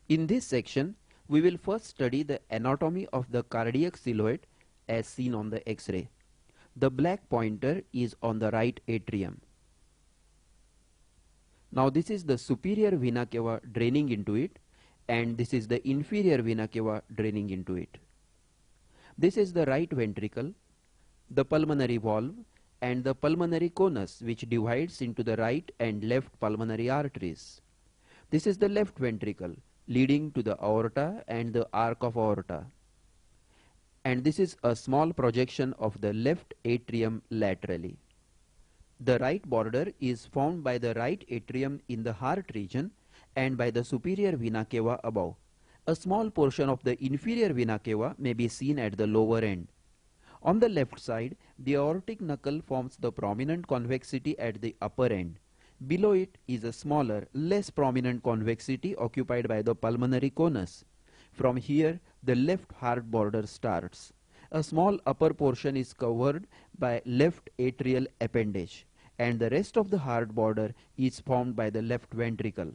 In this section, we will first study the anatomy of the cardiac silhouette as seen on the X-ray. The black pointer is on the right atrium. Now this is the superior vena cava draining into it, and this is the inferior vena cava draining into it. This is the right ventricle, the pulmonary valve, and the pulmonary conus which divides into the right and left pulmonary arteries. This is the left ventricle leading to the aorta and the arc of aorta. And this is a small projection of the left atrium laterally. The right border is formed by the right atrium in the heart region and by the superior vena cava above. A small portion of the inferior vena cava may be seen at the lower end. On the left side, the aortic knuckle forms the prominent convexity at the upper end. Below it is a smaller, less prominent convexity occupied by the pulmonary conus. From here, the left heart border starts. A small upper portion is covered by left atrial appendage, and the rest of the heart border is formed by the left ventricle.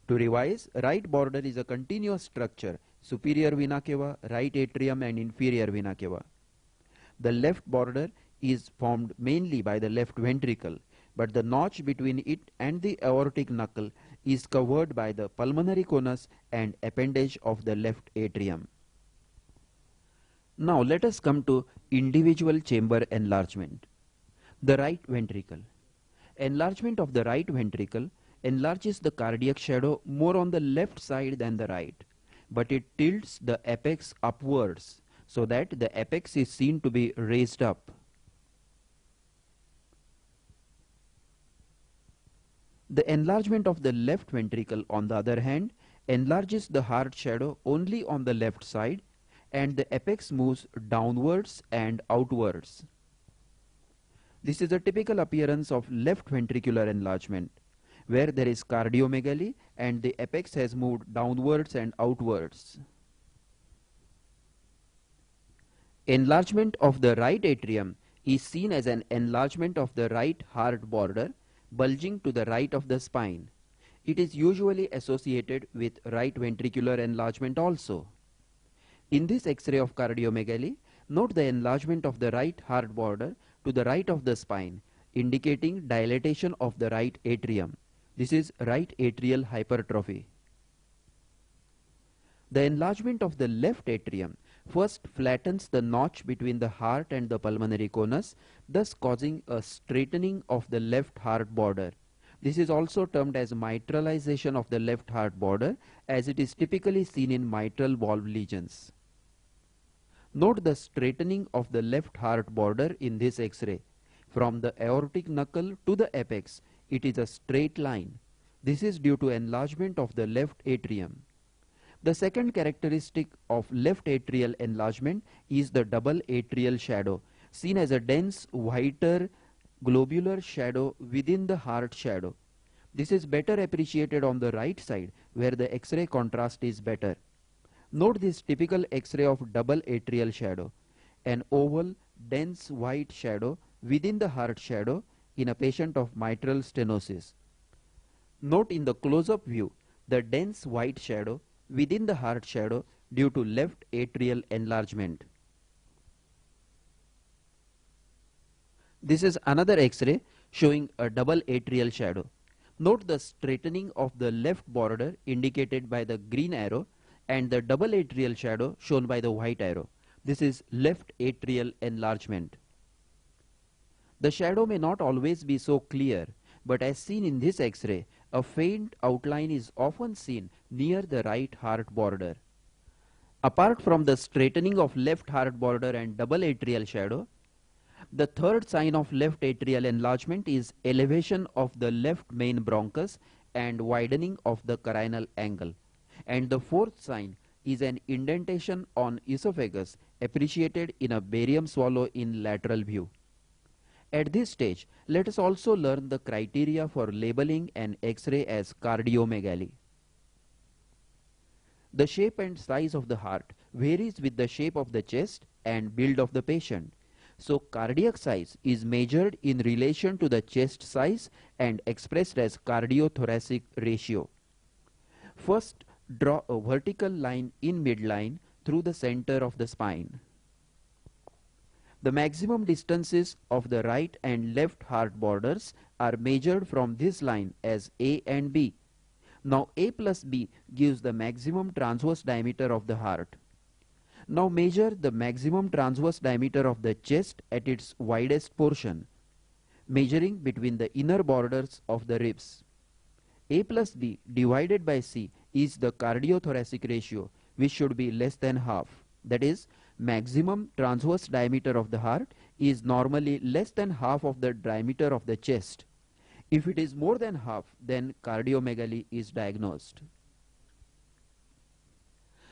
To revise, right border is a continuous structure, superior vena cava, right atrium and inferior vena cava. The left border is formed mainly by the left ventricle, but the notch between it and the aortic knuckle is covered by the pulmonary conus and appendage of the left atrium. Now let us come to individual chamber enlargement. The right ventricle. Enlargement of the right ventricle enlarges the cardiac shadow more on the left side than the right, but it tilts the apex upwards so that the apex is seen to be raised up. The enlargement of the left ventricle, on the other hand, enlarges the heart shadow only on the left side, and the apex moves downwards and outwards. This is a typical appearance of left ventricular enlargement, where there is cardiomegaly and the apex has moved downwards and outwards. Enlargement of the right atrium is seen as an enlargement of the right heart border bulging to the right of the spine. It is usually associated with right ventricular enlargement also. In this X-ray of cardiomegaly, note the enlargement of the right heart border to the right of the spine, indicating dilatation of the right atrium. This is right atrial hypertrophy. The enlargement of the left atrium first flattens the notch between the heart and the pulmonary conus, thus causing a straightening of the left heart border. This is also termed as mitralization of the left heart border, as it is typically seen in mitral valve lesions. Note the straightening of the left heart border in this X-ray. From the aortic knuckle to the apex, it is a straight line. This is due to enlargement of the left atrium. The second characteristic of left atrial enlargement is the double atrial shadow, seen as a dense, whiter, globular shadow within the heart shadow. This is better appreciated on the right side, where the X-ray contrast is better. Note this typical X-ray of double atrial shadow, an oval, dense white shadow within the heart shadow in a patient of mitral stenosis. Note in the close-up view the dense white shadow within the heart shadow due to left atrial enlargement. This is another X-ray showing a double atrial shadow. Note the straightening of the left border indicated by the green arrow and the double atrial shadow shown by the white arrow. This is left atrial enlargement. The shadow may not always be so clear, but as seen in this X-ray, a faint outline is often seen near the right heart border. Apart from the straightening of left heart border and double atrial shadow, the third sign of left atrial enlargement is elevation of the left main bronchus and widening of the carinal angle. And the fourth sign is an indentation on esophagus appreciated in a barium swallow in lateral view. At this stage, let us also learn the criteria for labeling an X-ray as cardiomegaly. The shape and size of the heart varies with the shape of the chest and build of the patient. So cardiac size is measured in relation to the chest size and expressed as cardiothoracic ratio. First, Draw a vertical line in midline through the center of the spine. The maximum distances of the right and left heart borders are measured from this line as A and B. Now A plus B gives the maximum transverse diameter of the heart. Now measure the maximum transverse diameter of the chest at its widest portion, measuring between the inner borders of the ribs. A plus B divided by C is the cardiothoracic ratio, which should be less than half. That is, maximum transverse diameter of the heart is normally less than half of the diameter of the chest. If it is more than half, then cardiomegaly is diagnosed.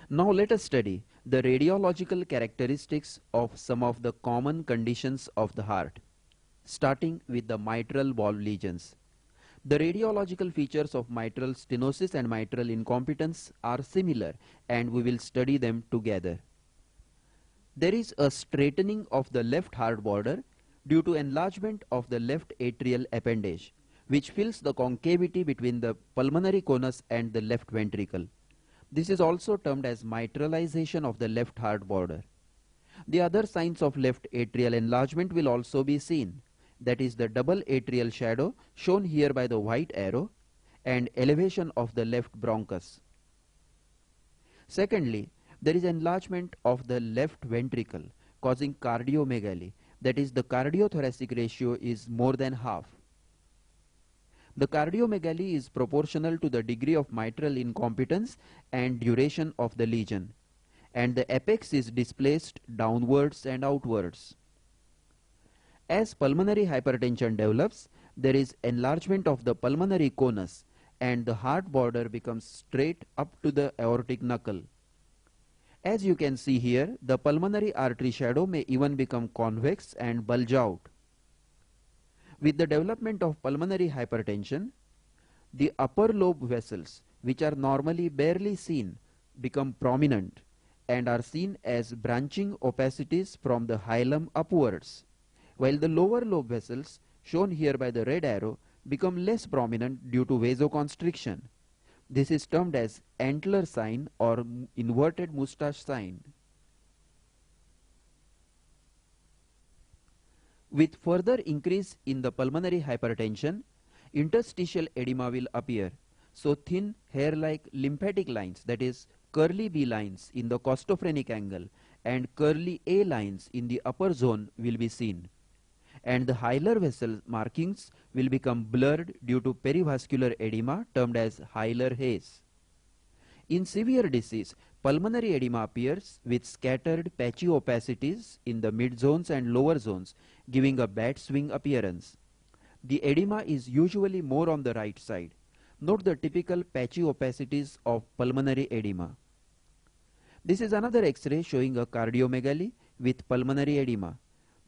Now let us study the radiological characteristics of some of the common conditions of the heart, starting with the mitral valve lesions. The radiological features of mitral stenosis and mitral incompetence are similar, and we will study them together. There is a straightening of the left heart border due to enlargement of the left atrial appendage, which fills the concavity between the pulmonary conus and the left ventricle. This is also termed as mitralization of the left heart border. The other signs of left atrial enlargement will also be seen. That is the double atrial shadow shown here by the white arrow and elevation of the left bronchus. Secondly, there is enlargement of the left ventricle causing cardiomegaly. That is, the cardiothoracic ratio is more than half. The cardiomegaly is proportional to the degree of mitral incompetence and duration of the lesion, and the apex is displaced downwards and outwards. As pulmonary hypertension develops, there is enlargement of the pulmonary conus and the heart border becomes straight up to the aortic knuckle. As you can see here, the pulmonary artery shadow may even become convex and bulge out. With the development of pulmonary hypertension, the upper lobe vessels, which are normally barely seen, become prominent and are seen as branching opacities from the hilum upwards, while the lower lobe vessels, shown here by the red arrow, become less prominent due to vasoconstriction. This is termed as antler sign or inverted moustache sign. With further increase in the pulmonary hypertension, interstitial edema will appear. So thin hair-like lymphatic lines, that is curly B lines in the costophrenic angle and curly A lines in the upper zone will be seen. And the hilar vessel markings will become blurred due to perivascular edema termed as hilar haze. In severe disease, pulmonary edema appears with scattered patchy opacities in the mid zones and lower zones, giving a bat swing appearance. The edema is usually more on the right side. Note the typical patchy opacities of pulmonary edema. This is another X-ray showing a cardiomegaly with pulmonary edema.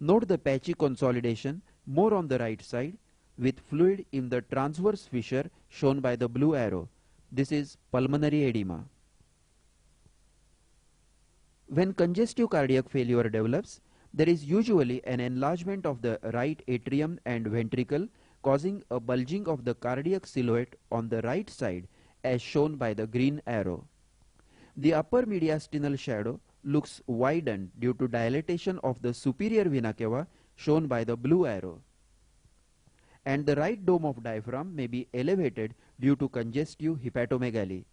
Note the patchy consolidation more on the right side with fluid in the transverse fissure shown by the blue arrow. This is pulmonary edema. When congestive cardiac failure develops, there is usually an enlargement of the right atrium and ventricle causing a bulging of the cardiac silhouette on the right side as shown by the green arrow. The upper mediastinal shadow looks widened due to dilatation of the superior vena cava shown by the blue arrow. And the right dome of diaphragm may be elevated due to congestive hepatomegaly.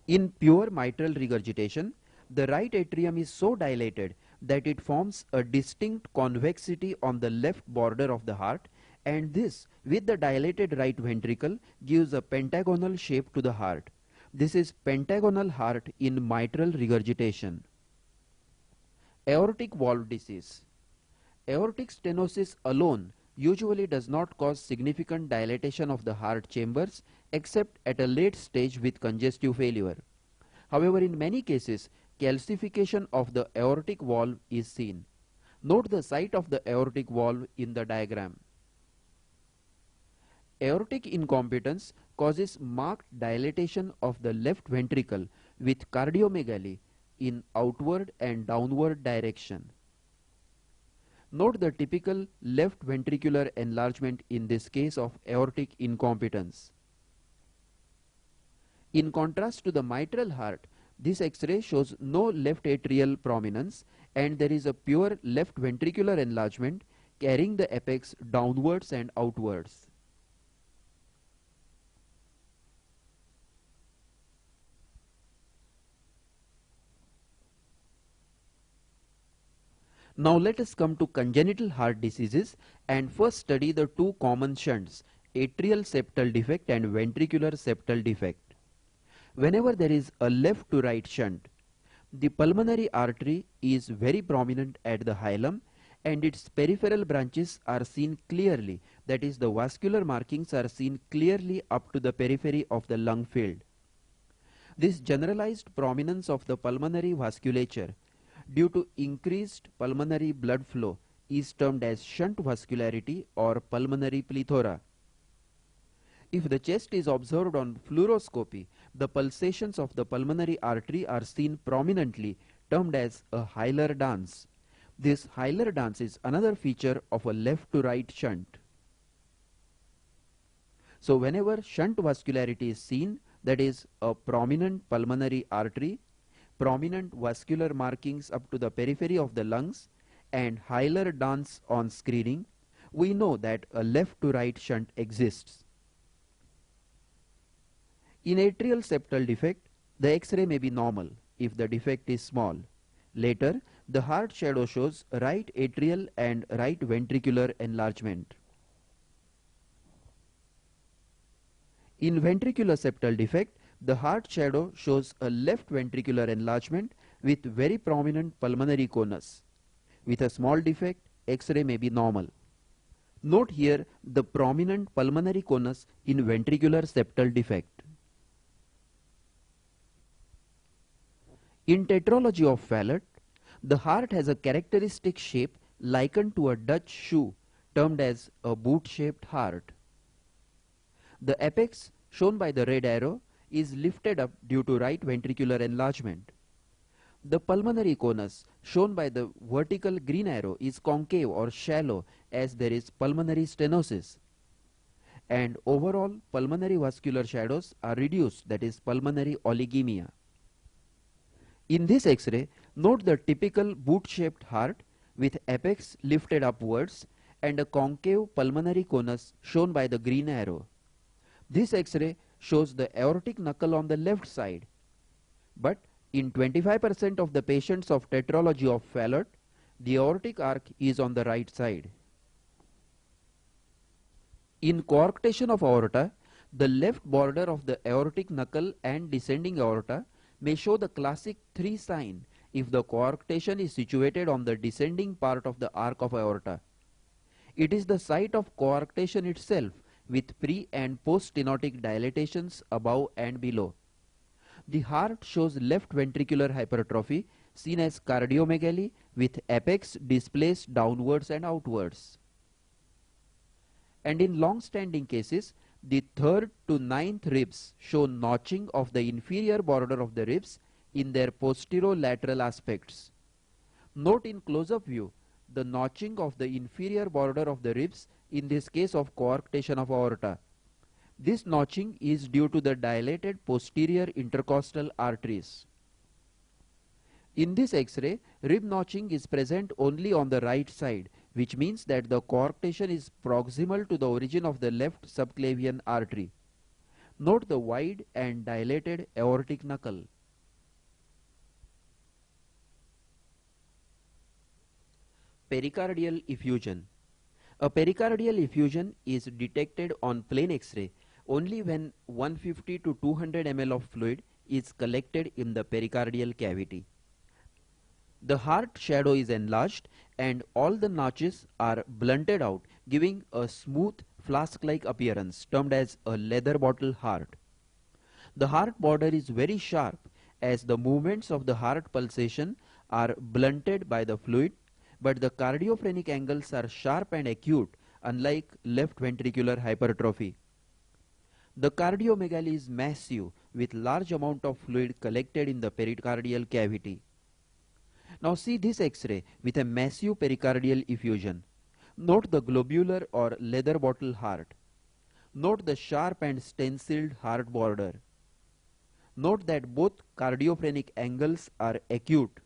In pure mitral regurgitation, the right atrium is so dilated that it forms a distinct convexity on the left border of the heart, and this, with the dilated right ventricle, gives a pentagonal shape to the heart. This is pentagonal heart in mitral regurgitation. Aortic valve disease. Aortic stenosis alone usually does not cause significant dilatation of the heart chambers except at a late stage with congestive failure. However, in many cases, calcification of the aortic valve is seen. Note the site of the aortic valve in the diagram. Aortic incompetence causes marked dilatation of the left ventricle with cardiomegaly in outward and downward direction. Note the typical left ventricular enlargement in this case of aortic incompetence. In contrast to the mitral heart, this X-ray shows no left atrial prominence and there is a pure left ventricular enlargement carrying the apex downwards and outwards. Now let us come to congenital heart diseases and first study the two common shunts, atrial septal defect and ventricular septal defect. Whenever there is a left to right shunt, the pulmonary artery is very prominent at the hilum and its peripheral branches are seen clearly, that is the vascular markings are seen clearly up to the periphery of the lung field. This generalized prominence of the pulmonary vasculature due to increased pulmonary blood flow is termed as shunt vascularity or pulmonary plethora. If the chest is observed on fluoroscopy, the pulsations of the pulmonary artery are seen prominently, termed as a hilar dance. This hilar dance is another feature of a left to right shunt. So whenever shunt vascularity is seen, that is a prominent pulmonary artery, prominent vascular markings up to the periphery of the lungs, and hilar dance on screening, we know that a left to right shunt exists. In atrial septal defect, the X-ray may be normal if the defect is small. Later, the heart shadow shows right atrial and right ventricular enlargement. In ventricular septal defect, the heart shadow shows a left ventricular enlargement with very prominent pulmonary conus. With a small defect, X-ray may be normal. Note here the prominent pulmonary conus in ventricular septal defect. In tetralogy of Fallot, the heart has a characteristic shape likened to a Dutch shoe, termed as a boot-shaped heart. The apex, shown by the red arrow, is lifted up due to right ventricular enlargement. The pulmonary conus, shown by the vertical green arrow, is concave or shallow as there is pulmonary stenosis. And overall pulmonary vascular shadows are reduced, that is pulmonary oligemia. In this X-ray, note the typical boot-shaped heart with apex lifted upwards and a concave pulmonary conus shown by the green arrow. This X-ray shows the aortic knuckle on the left side, but in 25% of the patients of tetralogy of Fallot, the aortic arc is on the right side. In coarctation of aorta, the left border of the aortic knuckle and descending aorta may show the classic 3 sign if the coarctation is situated on the descending part of the arc of aorta. It is the site of coarctation itself with pre and post stenotic dilatations above and below. The heart shows left ventricular hypertrophy seen as cardiomegaly with apex displaced downwards and outwards. And in long-standing cases, the 3rd to 9th ribs show notching of the inferior border of the ribs in their posterolateral aspects. Note in close-up view the notching of the inferior border of the ribs in this case of coarctation of aorta. This notching is due to the dilated posterior intercostal arteries. In this X-ray, rib notching is present only on the right side, which means that the coarctation is proximal to the origin of the left subclavian artery. Note the wide and dilated aortic knuckle. Pericardial effusion. A pericardial effusion is detected on plain X-ray only when 150 to 200 ml of fluid is collected in the pericardial cavity. The heart shadow is enlarged and all the notches are blunted out, giving a smooth flask-like appearance termed as a leather bottle heart. The heart border is very sharp as the movements of the heart pulsation are blunted by the fluid, but the cardiophrenic angles are sharp and acute, unlike left ventricular hypertrophy. The cardiomegaly is massive with large amount of fluid collected in the pericardial cavity. Now see this X-ray with a massive pericardial effusion. Note the globular or leather bottle heart. Note the sharp and stenciled heart border. Note that both cardiophrenic angles are acute.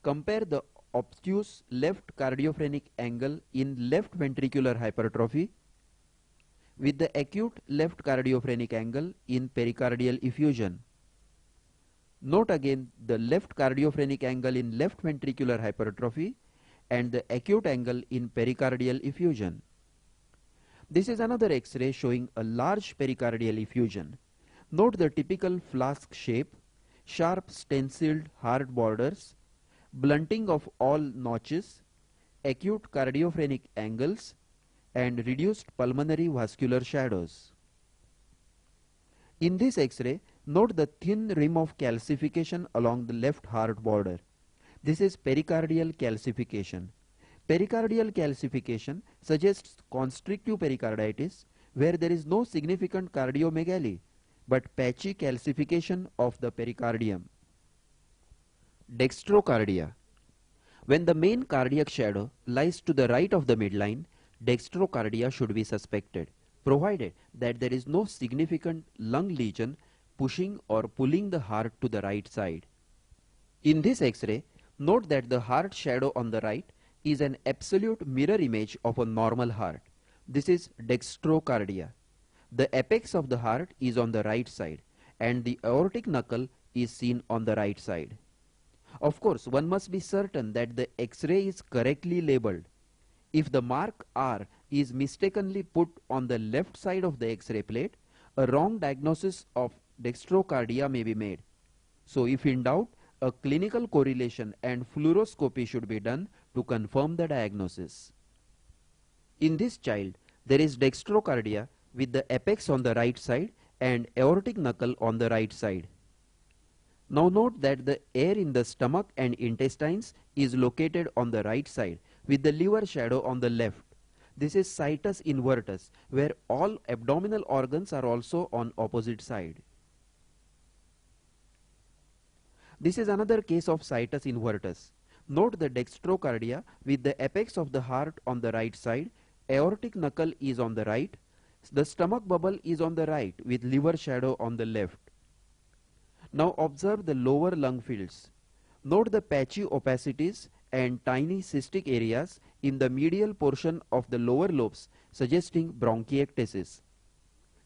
Compare the obtuse left cardiophrenic angle in left ventricular hypertrophy with the acute left cardiophrenic angle in pericardial effusion. Note again the left cardiophrenic angle in left ventricular hypertrophy and the acute angle in pericardial effusion. This is another X-ray showing a large pericardial effusion. Note the typical flask shape, sharp stenciled hard borders, blunting of all notches, acute cardiophrenic angles, and reduced pulmonary vascular shadows. In this X-ray, note the thin rim of calcification along the left heart border. This is pericardial calcification. Pericardial calcification suggests constrictive pericarditis where there is no significant cardiomegaly but patchy calcification of the pericardium. Dextrocardia. When the main cardiac shadow lies to the right of the midline, dextrocardia should be suspected, provided that there is no significant lung lesion pushing or pulling the heart to the right side. In this X-ray, note that the heart shadow on the right is an absolute mirror image of a normal heart. This is dextrocardia. The apex of the heart is on the right side and the aortic knuckle is seen on the right side. Of course, one must be certain that the X-ray is correctly labeled. If the mark R is mistakenly put on the left side of the X-ray plate, a wrong diagnosis of dextrocardia may be made. So if in doubt, a clinical correlation and fluoroscopy should be done to confirm the diagnosis. In this child, there is dextrocardia with the apex on the right side and aortic knuckle on the right side. Now note that the air in the stomach and intestines is located on the right side with the liver shadow on the left. This is situs invertus where all abdominal organs are also on opposite side. This is another case of situs invertus. Note the dextrocardia with the apex of the heart on the right side, aortic knuckle is on the right, the stomach bubble is on the right with liver shadow on the left. Now observe the lower lung fields. Note the patchy opacities and tiny cystic areas in the medial portion of the lower lobes suggesting bronchiectasis.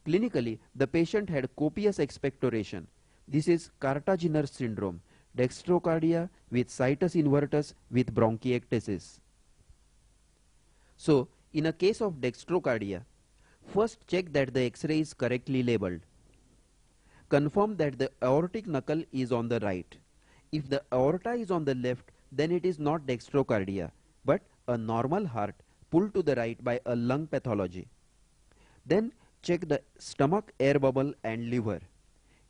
Clinically, the patient had copious expectoration. This is Cartaginer syndrome, dextrocardia with situs invertus with bronchiectasis. So, in a case of dextrocardia, first check that the X-ray is correctly labeled. Confirm that the aortic knuckle is on the right. If the aorta is on the left, then it is not dextrocardia, but a normal heart pulled to the right by a lung pathology. Then check the stomach air bubble and liver.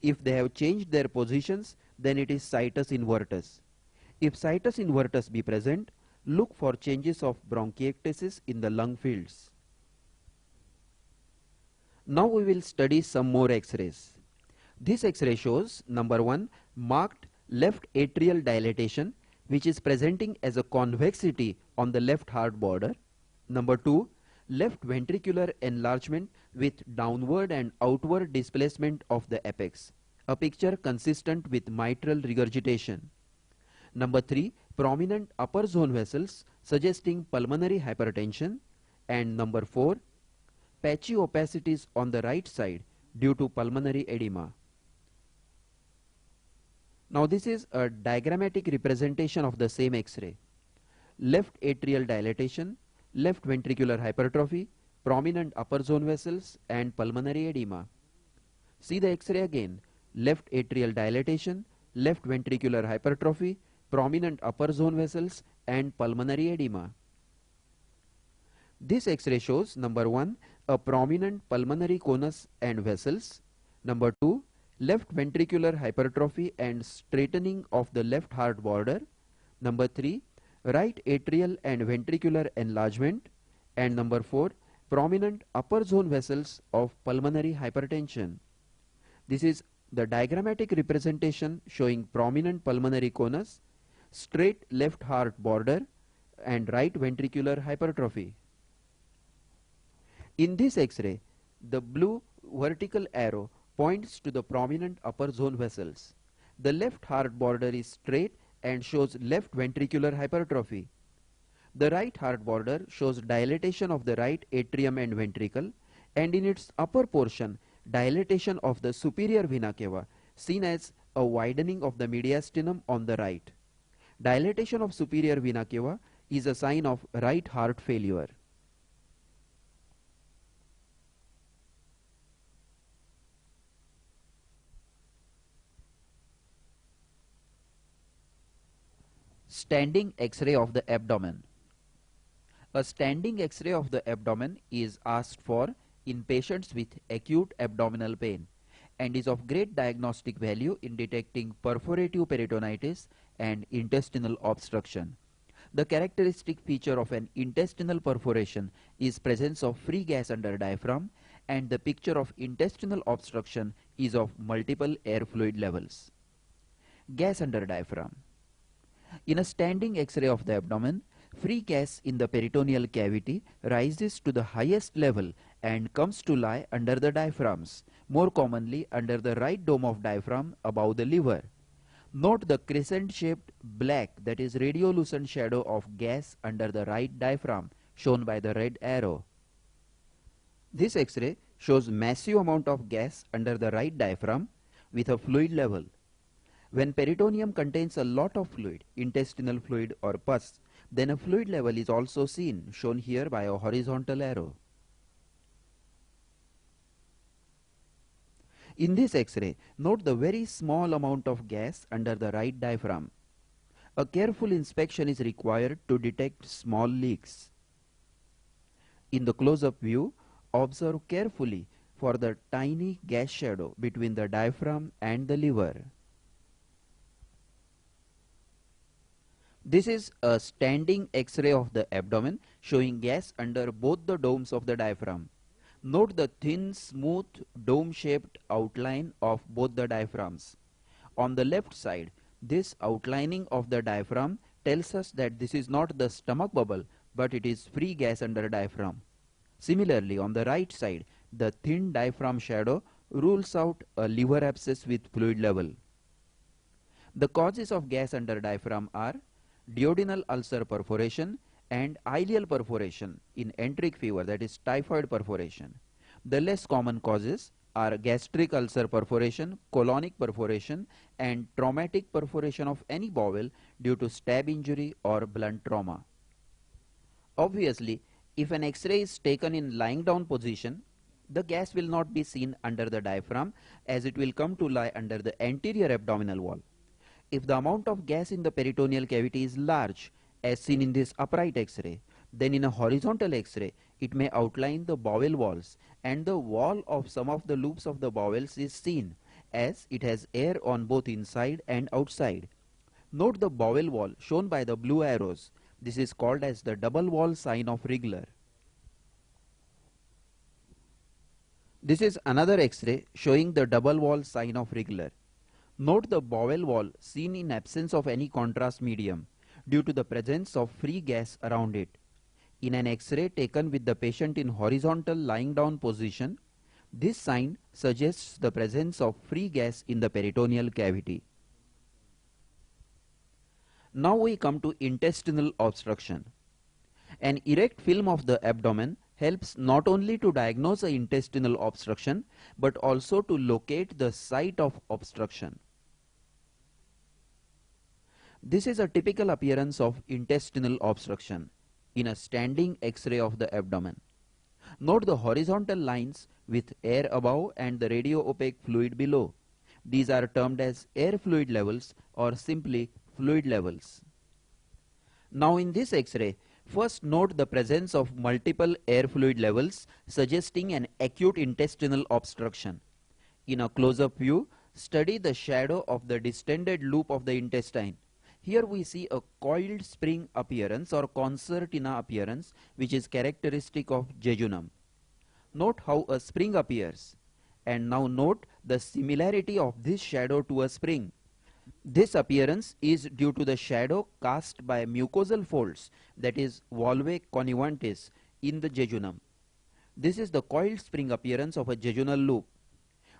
If they have changed their positions, then it is situs invertus. If situs invertus be present, look for changes of bronchiectasis in the lung fields. Now we will study some more X-rays. This X-ray shows number 1, marked left atrial dilatation which is presenting as a convexity on the left heart border. Number 2, left ventricular enlargement with downward and outward displacement of the apex, a picture consistent with mitral regurgitation. Number 3, prominent upper zone vessels suggesting pulmonary hypertension. And number 4, patchy opacities on the right side due to pulmonary edema. Now this is a diagrammatic representation of the same X-ray. Left atrial dilatation, left ventricular hypertrophy, prominent upper zone vessels and pulmonary edema. See the X-ray again. Left atrial dilatation, left ventricular hypertrophy, prominent upper zone vessels and pulmonary edema. This X-ray shows number 1, a prominent pulmonary conus and vessels. Number 2, left ventricular hypertrophy and straightening of the left heart border. Number 3, right atrial and ventricular enlargement. And number 4, prominent upper zone vessels of pulmonary hypertension. This is the diagrammatic representation showing prominent pulmonary conus, straight left heart border and right ventricular hypertrophy. In this X-ray, the blue vertical arrow points to the prominent upper zone vessels. The left heart border is straight and shows left ventricular hypertrophy. The right heart border shows dilatation of the right atrium and ventricle, and in its upper portion, dilatation of the superior vena cava, seen as a widening of the mediastinum on the right. Dilatation of superior vena cava is a sign of right heart failure. Standing X-ray of the abdomen. A standing X-ray of the abdomen is asked for in patients with acute abdominal pain and is of great diagnostic value in detecting perforative peritonitis and intestinal obstruction. The characteristic feature of an intestinal perforation is presence of free gas under diaphragm, and the picture of intestinal obstruction is of multiple air fluid levels. Gas under diaphragm. In a standing X-ray of the abdomen, free gas in the peritoneal cavity rises to the highest level and comes to lie under the diaphragms, more commonly under the right dome of diaphragm above the liver. Note the crescent-shaped black, that is radiolucent shadow of gas under the right diaphragm, shown by the red arrow. This X-ray shows massive amount of gas under the right diaphragm with a fluid level. When peritoneum contains a lot of fluid, intestinal fluid or pus, then a fluid level is also seen, shown here by a horizontal arrow. In this X-ray, note the very small amount of gas under the right diaphragm. A careful inspection is required to detect small leaks. In the close-up view, observe carefully for the tiny gas shadow between the diaphragm and the liver. This is a standing X-ray of the abdomen showing gas under both the domes of the diaphragm. Note the thin, smooth, dome-shaped outline of both the diaphragms. On the left side, this outlining of the diaphragm tells us that this is not the stomach bubble, but it is free gas under diaphragm. Similarly, on the right side, the thin diaphragm shadow rules out a liver abscess with fluid level. The causes of gas under diaphragm are duodenal ulcer perforation and ileal perforation in enteric fever, that is typhoid perforation. The less common causes are gastric ulcer perforation, colonic perforation, and traumatic perforation of any bowel due to stab injury or blunt trauma. Obviously, if an X-ray is taken in lying down position, the gas will not be seen under the diaphragm, as it will come to lie under the anterior abdominal wall. If the amount of gas in the peritoneal cavity is large, as seen in this upright X-ray, then in a horizontal X-ray, it may outline the bowel walls, and the wall of some of the loops of the bowels is seen, as it has air on both inside and outside. Note the bowel wall shown by the blue arrows. This is called as the double wall sign of Rigler. This is another X-ray showing the double wall sign of Rigler. Note the bowel wall seen in absence of any contrast medium due to the presence of free gas around it. In an X-ray taken with the patient in horizontal lying down position, this sign suggests the presence of free gas in the peritoneal cavity. Now we come to intestinal obstruction. An erect film of the abdomen helps not only to diagnose an intestinal obstruction but also to locate the site of obstruction. This is a typical appearance of intestinal obstruction in a standing X-ray of the abdomen. Note the horizontal lines with air above and the radio-opaque fluid below. These are termed as air fluid levels or simply fluid levels. Now in this X-ray, first note the presence of multiple air fluid levels suggesting an acute intestinal obstruction. In a close-up view, study the shadow of the distended loop of the intestine. Here we see a coiled spring appearance or concertina appearance, which is characteristic of jejunum. Note how a spring appears, and now note the similarity of this shadow to a spring. This appearance is due to the shadow cast by mucosal folds, that is volvae connivantis, in the jejunum. This is the coiled spring appearance of a jejunal loop.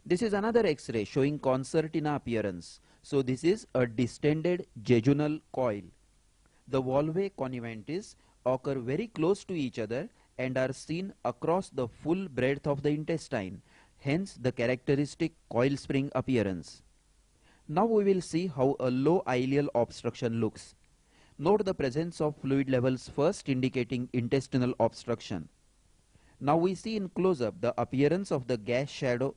This is another X-ray showing concertina appearance. So this is a distended jejunal coil. The valvae conniventis occur very close to each other and are seen across the full breadth of the intestine, hence the characteristic coil spring appearance. Now we will see how a low ileal obstruction looks. Note the presence of fluid levels first indicating intestinal obstruction. Now we see in close-up the appearance of the gas shadow,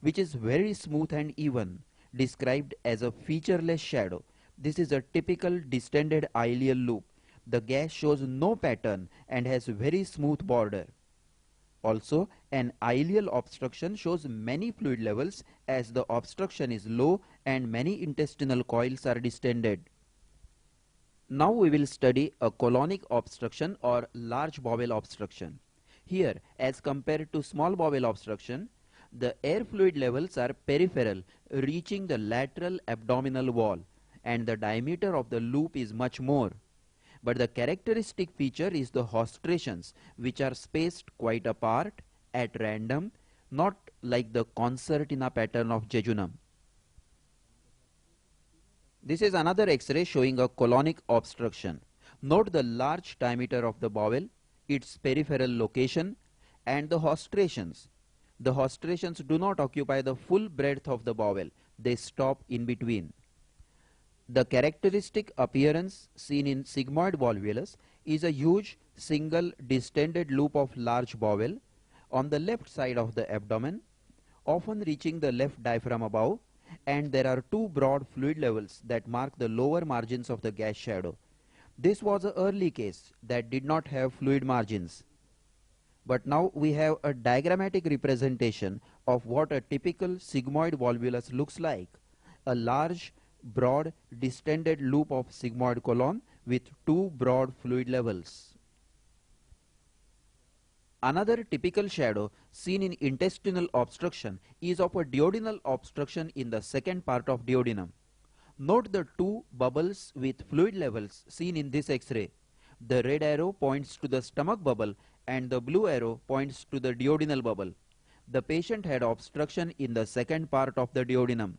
which is very smooth and even, described as a featureless shadow. This is a typical distended ileal loop. The gas shows no pattern and has very smooth border. Also, an ileal obstruction shows many fluid levels as the obstruction is low and many intestinal coils are distended. Now we will study a colonic obstruction or large bowel obstruction. Here, as compared to small bowel obstruction, the air fluid levels are peripheral, reaching the lateral abdominal wall, and the diameter of the loop is much more. But the characteristic feature is the hostrations, which are spaced quite apart, at random, not like the concertina pattern of jejunum. This is another X-ray showing a colonic obstruction. Note the large diameter of the bowel, its peripheral location, and the hostrations. The hostrations do not occupy the full breadth of the bowel, they stop in between. The characteristic appearance seen in sigmoid volvulus is a huge single distended loop of large bowel on the left side of the abdomen, often reaching the left diaphragm above, and there are two broad fluid levels that mark the lower margins of the gas shadow. This was an early case that did not have fluid margins. But now we have a diagrammatic representation of what a typical sigmoid volvulus looks like. A large, broad, distended loop of sigmoid colon with two broad fluid levels. Another typical shadow seen in intestinal obstruction is of a duodenal obstruction in the second part of duodenum. Note the two bubbles with fluid levels seen in this X-ray. The red arrow points to the stomach bubble and the blue arrow points to the duodenal bubble. The patient had obstruction in the second part of the duodenum.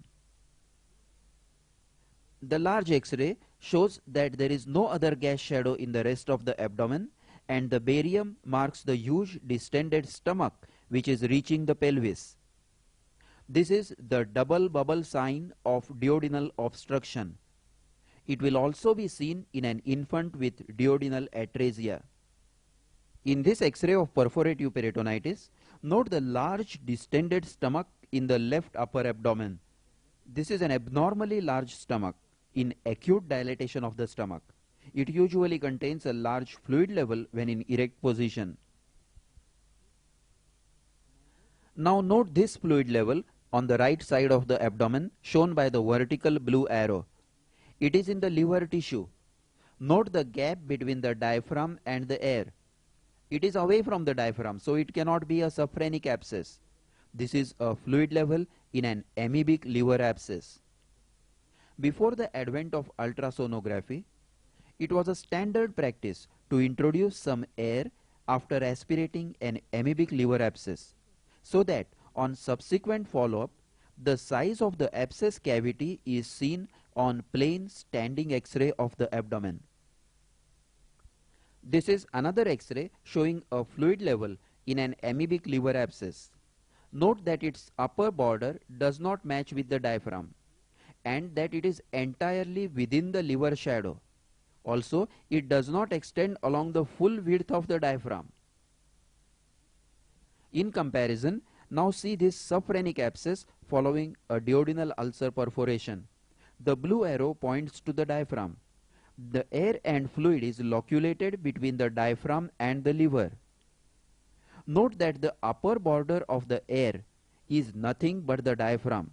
The large X-ray shows that there is no other gas shadow in the rest of the abdomen, and the barium marks the huge distended stomach which is reaching the pelvis. This is the double bubble sign of duodenal obstruction. It will also be seen in an infant with duodenal atresia. In this X-ray of perforative peritonitis, note the large distended stomach in the left upper abdomen. This is an abnormally large stomach in acute dilatation of the stomach. It usually contains a large fluid level when in erect position. Now note this fluid level on the right side of the abdomen shown by the vertical blue arrow. It is in the liver tissue. Note the gap between the diaphragm and the air. It is away from the diaphragm, so it cannot be a subphrenic abscess. This is a fluid level in an amoebic liver abscess. Before the advent of ultrasonography, it was a standard practice to introduce some air after aspirating an amoebic liver abscess, so that on subsequent follow-up, the size of the abscess cavity is seen on plain standing X-ray of the abdomen. This is another X-ray showing a fluid level in an amoebic liver abscess. Note that its upper border does not match with the diaphragm and that it is entirely within the liver shadow. Also, it does not extend along the full width of the diaphragm. In comparison, now see this subphrenic abscess following a duodenal ulcer perforation. The blue arrow points to the diaphragm. The air and fluid is loculated between the diaphragm and the liver. Note that the upper border of the air is nothing but the diaphragm.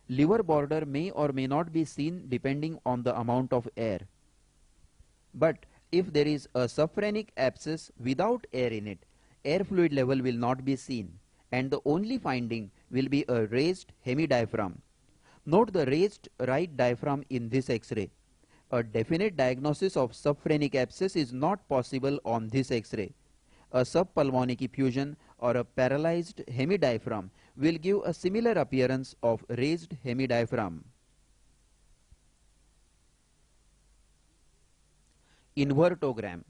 Liver border may or may not be seen depending on the amount of air. But if there is a subphrenic abscess without air in it, air fluid level will not be seen, and the only finding will be a raised hemidiaphragm. Note the raised right diaphragm in this X-ray. A definite diagnosis of subphrenic abscess is not possible on this X-ray. A subpulmonic effusion or a paralyzed hemidiaphragm will give a similar appearance of raised hemidiaphragm. Invertogram.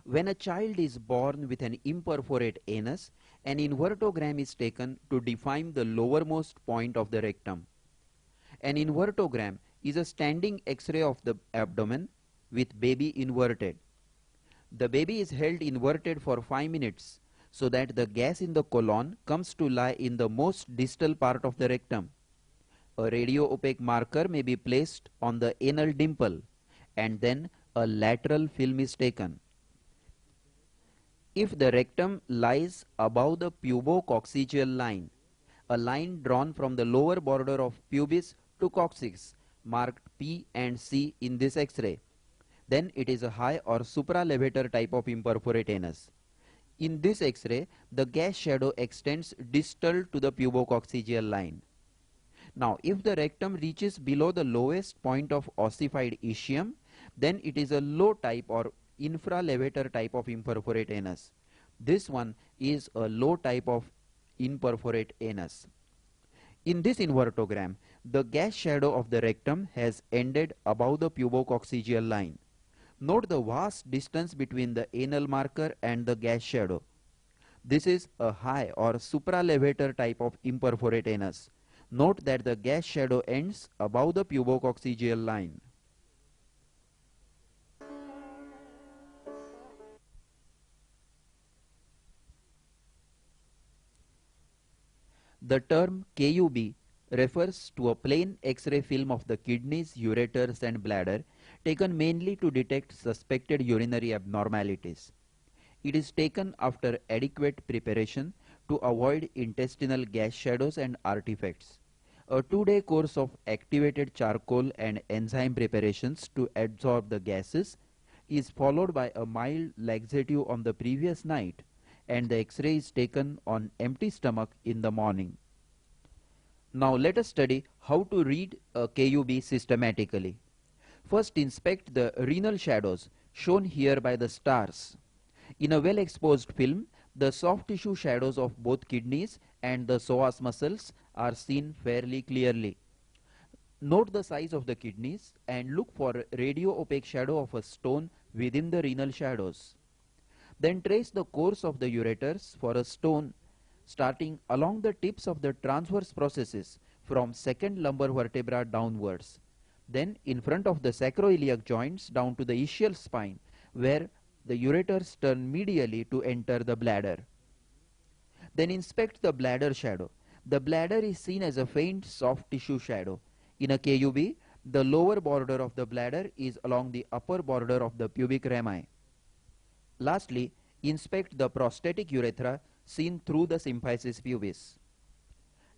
When a child is born with an imperforate anus, an invertogram is taken to define the lowermost point of the rectum. An invertogram is a standing X-ray of the abdomen with baby inverted. The baby is held inverted for 5 minutes so that the gas in the colon comes to lie in the most distal part of the rectum. A radio-opaque marker may be placed on the anal dimple and then a lateral film is taken. If the rectum lies above the pubococcygeal line, a line drawn from the lower border of pubis to coccyx marked P and C in this X-ray, then it is a high or supralevator type of imperforate anus. In this X-ray, the gas shadow extends distal to the pubococcygeal line. Now, if the rectum reaches below the lowest point of ossified ischium, then it is a low type or infralevator type of imperforate anus. This one is a low type of imperforate anus. In this invertogram, the gas shadow of the rectum has ended above the pubococcygeal line. Note the vast distance between the anal marker and the gas shadow. This is a high or supralevator type of imperforate anus. Note that the gas shadow ends above the pubococcygeal line. The term KUB refers to a plain X-ray film of the kidneys, ureters and bladder taken mainly to detect suspected urinary abnormalities. It is taken after adequate preparation to avoid intestinal gas shadows and artifacts. A 2-day course of activated charcoal and enzyme preparations to absorb the gases is followed by a mild laxative on the previous night, and the X-ray is taken on empty stomach in the morning. Now let us study how to read a KUB systematically. First, inspect the renal shadows shown here by the stars. In a well-exposed film, the soft tissue shadows of both kidneys and the psoas muscles are seen fairly clearly. Note the size of the kidneys and look for radio-opaque shadow of a stone within the renal shadows. Then trace the course of the ureters for a stone starting along the tips of the transverse processes from second lumbar vertebra downwards. Then in front of the sacroiliac joints down to the ischial spine, where the ureters turn medially to enter the bladder. Then inspect the bladder shadow. The bladder is seen as a faint soft tissue shadow. In a KUB, the lower border of the bladder is along the upper border of the pubic rami. Lastly, inspect the prostatic urethra seen through the symphysis pubis.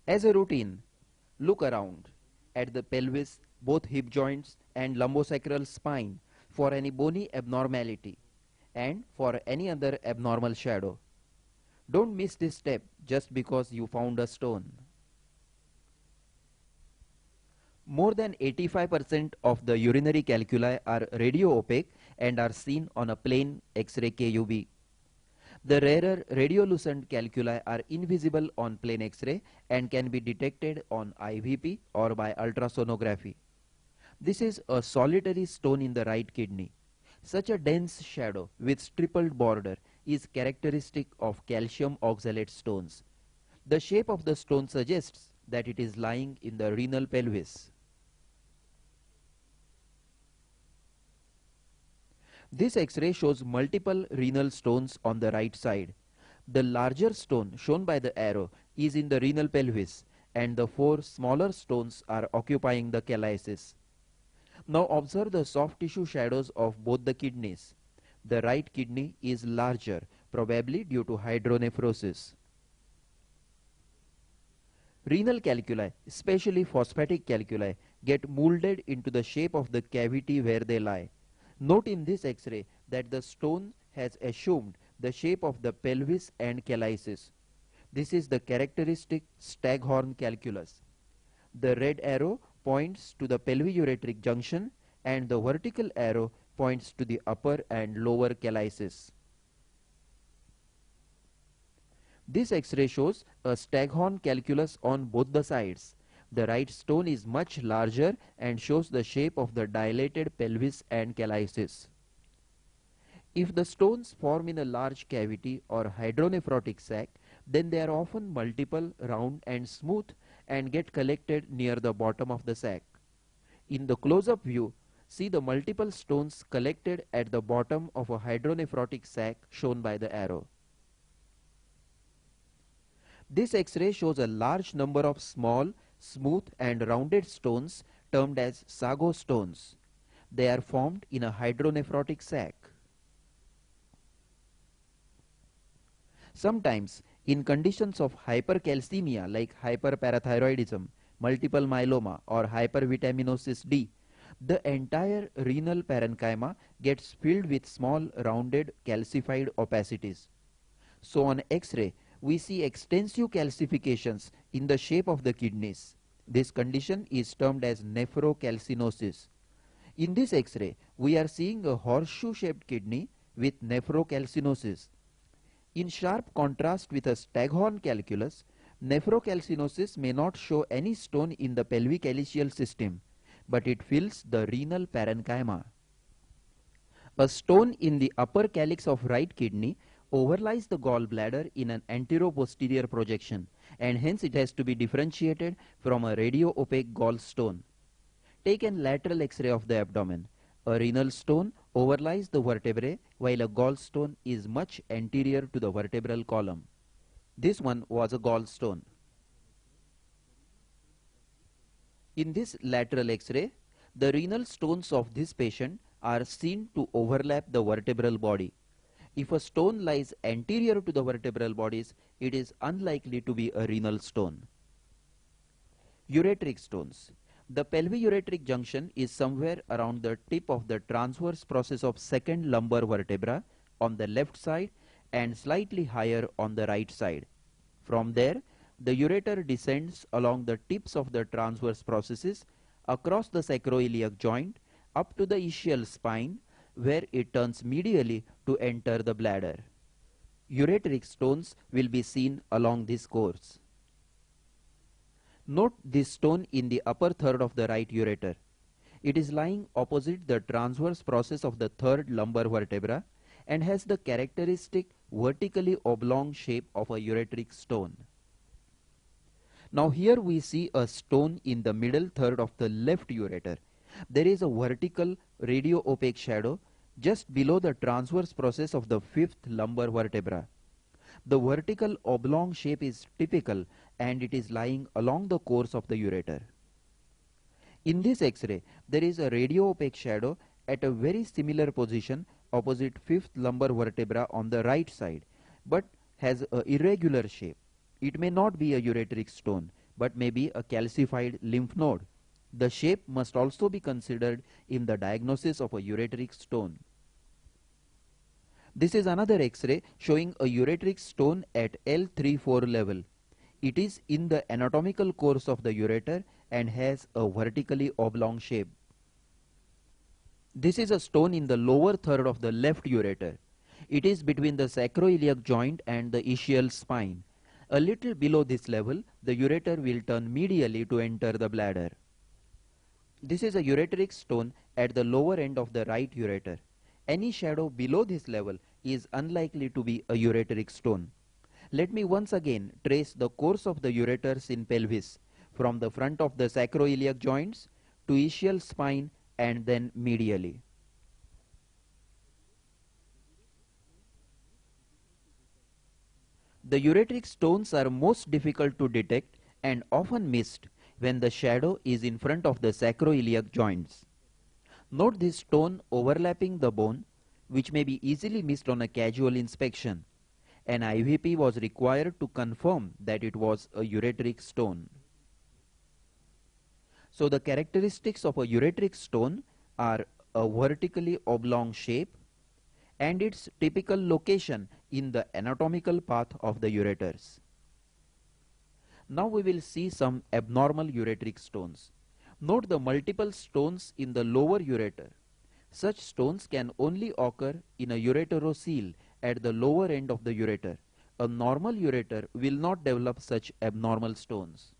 As a routine, look around at the pelvis, both hip joints and lumbosacral spine for any bony abnormality and for any other abnormal shadow. Don't miss this step just because you found a stone. More than 85% of the urinary calculi are radio-opaque and are seen on a plain X-ray KUB. The rarer radiolucent calculi are invisible on plain X-ray and can be detected on IVP or by ultrasonography. This is a solitary stone in the right kidney. Such a dense shadow with stippled border is characteristic of calcium oxalate stones. The shape of the stone suggests that it is lying in the renal pelvis. This X-ray shows multiple renal stones on the right side. The larger stone shown by the arrow is in the renal pelvis and the 4 smaller stones are occupying the calyces. Now observe the soft tissue shadows of both the kidneys. The right kidney is larger, probably due to hydronephrosis. Renal calculi, especially phosphatic calculi, get molded into the shape of the cavity where they lie. Note in this X-ray that the stone has assumed the shape of the pelvis and calyces. This is the characteristic staghorn calculus. The red arrow points to the pelviureteric junction and the vertical arrow points to the upper and lower calyces. This X-ray shows a staghorn calculus on both the sides. The right stone is much larger and shows the shape of the dilated pelvis and calyces. If the stones form in a large cavity or hydronephrotic sac, then they are often multiple, round and smooth and get collected near the bottom of the sac. In the close-up view, see the multiple stones collected at the bottom of a hydronephrotic sac shown by the arrow. This X-ray shows a large number of small, smooth and rounded stones termed as sago stones. They are formed in a hydronephrotic sac. Sometimes, in conditions of hypercalcemia like hyperparathyroidism, multiple myeloma or hypervitaminosis D, the entire renal parenchyma gets filled with small rounded calcified opacities. So on X-ray, we see extensive calcifications in the shape of the kidneys. This condition is termed as nephrocalcinosis. In this X-ray, we are seeing a horseshoe-shaped kidney with nephrocalcinosis. In sharp contrast with a staghorn calculus, nephrocalcinosis may not show any stone in the pelvic calyceal system, but it fills the renal parenchyma. A stone in the upper calyx of right kidney overlies the gallbladder in an antero-posterior projection, and hence it has to be differentiated from a radio-opaque gallstone. Take an lateral X-ray of the abdomen. A renal stone overlies the vertebrae while a gallstone is much anterior to the vertebral column. This one was a gallstone. In this lateral X-ray, the renal stones of this patient are seen to overlap the vertebral body. If a stone lies anterior to the vertebral bodies, it is unlikely to be a renal stone. Ureteric stones. The pelviureteric junction is somewhere around the tip of the transverse process of second lumbar vertebra on the left side and slightly higher on the right side. From there, the ureter descends along the tips of the transverse processes across the sacroiliac joint up to the ischial spine, where it turns medially to enter the bladder. Ureteric stones will be seen along this course. Note this stone in the upper third of the right ureter. It is lying opposite the transverse process of the third lumbar vertebra and has the characteristic vertically oblong shape of a ureteric stone. Now here we see a stone in the middle third of the left ureter. There is a vertical radio-opaque shadow just below the transverse process of the fifth lumbar vertebra. The vertical oblong shape is typical and it is lying along the course of the ureter. In this X-ray, there is a radio-opaque shadow at a very similar position opposite fifth lumbar vertebra on the right side, but has an irregular shape. It may not be a ureteric stone, but may be a calcified lymph node. The shape must also be considered in the diagnosis of a ureteric stone. This is another X-ray showing a ureteric stone at L3-4 level. It is in the anatomical course of the ureter and has a vertically oblong shape. This is a stone in the lower third of the left ureter. It is between the sacroiliac joint and the ischial spine. A little below this level, the ureter will turn medially to enter the bladder. This is a ureteric stone at the lower end of the right ureter. Any shadow below this level is unlikely to be a ureteric stone. Let me once again trace the course of the ureters in pelvis from the front of the sacroiliac joints to ischial spine and then medially. The ureteric stones are most difficult to detect and often missed when the shadow is in front of the sacroiliac joints. Note this stone overlapping the bone, which may be easily missed on a casual inspection. An IVP was required to confirm that it was a ureteric stone. So the characteristics of a ureteric stone are a vertically oblong shape and its typical location in the anatomical path of the ureters. Now we will see some abnormal ureteric stones. Note the multiple stones in the lower ureter. Such stones can only occur in a ureterocele at the lower end of the ureter, a normal ureter will not develop such abnormal stones.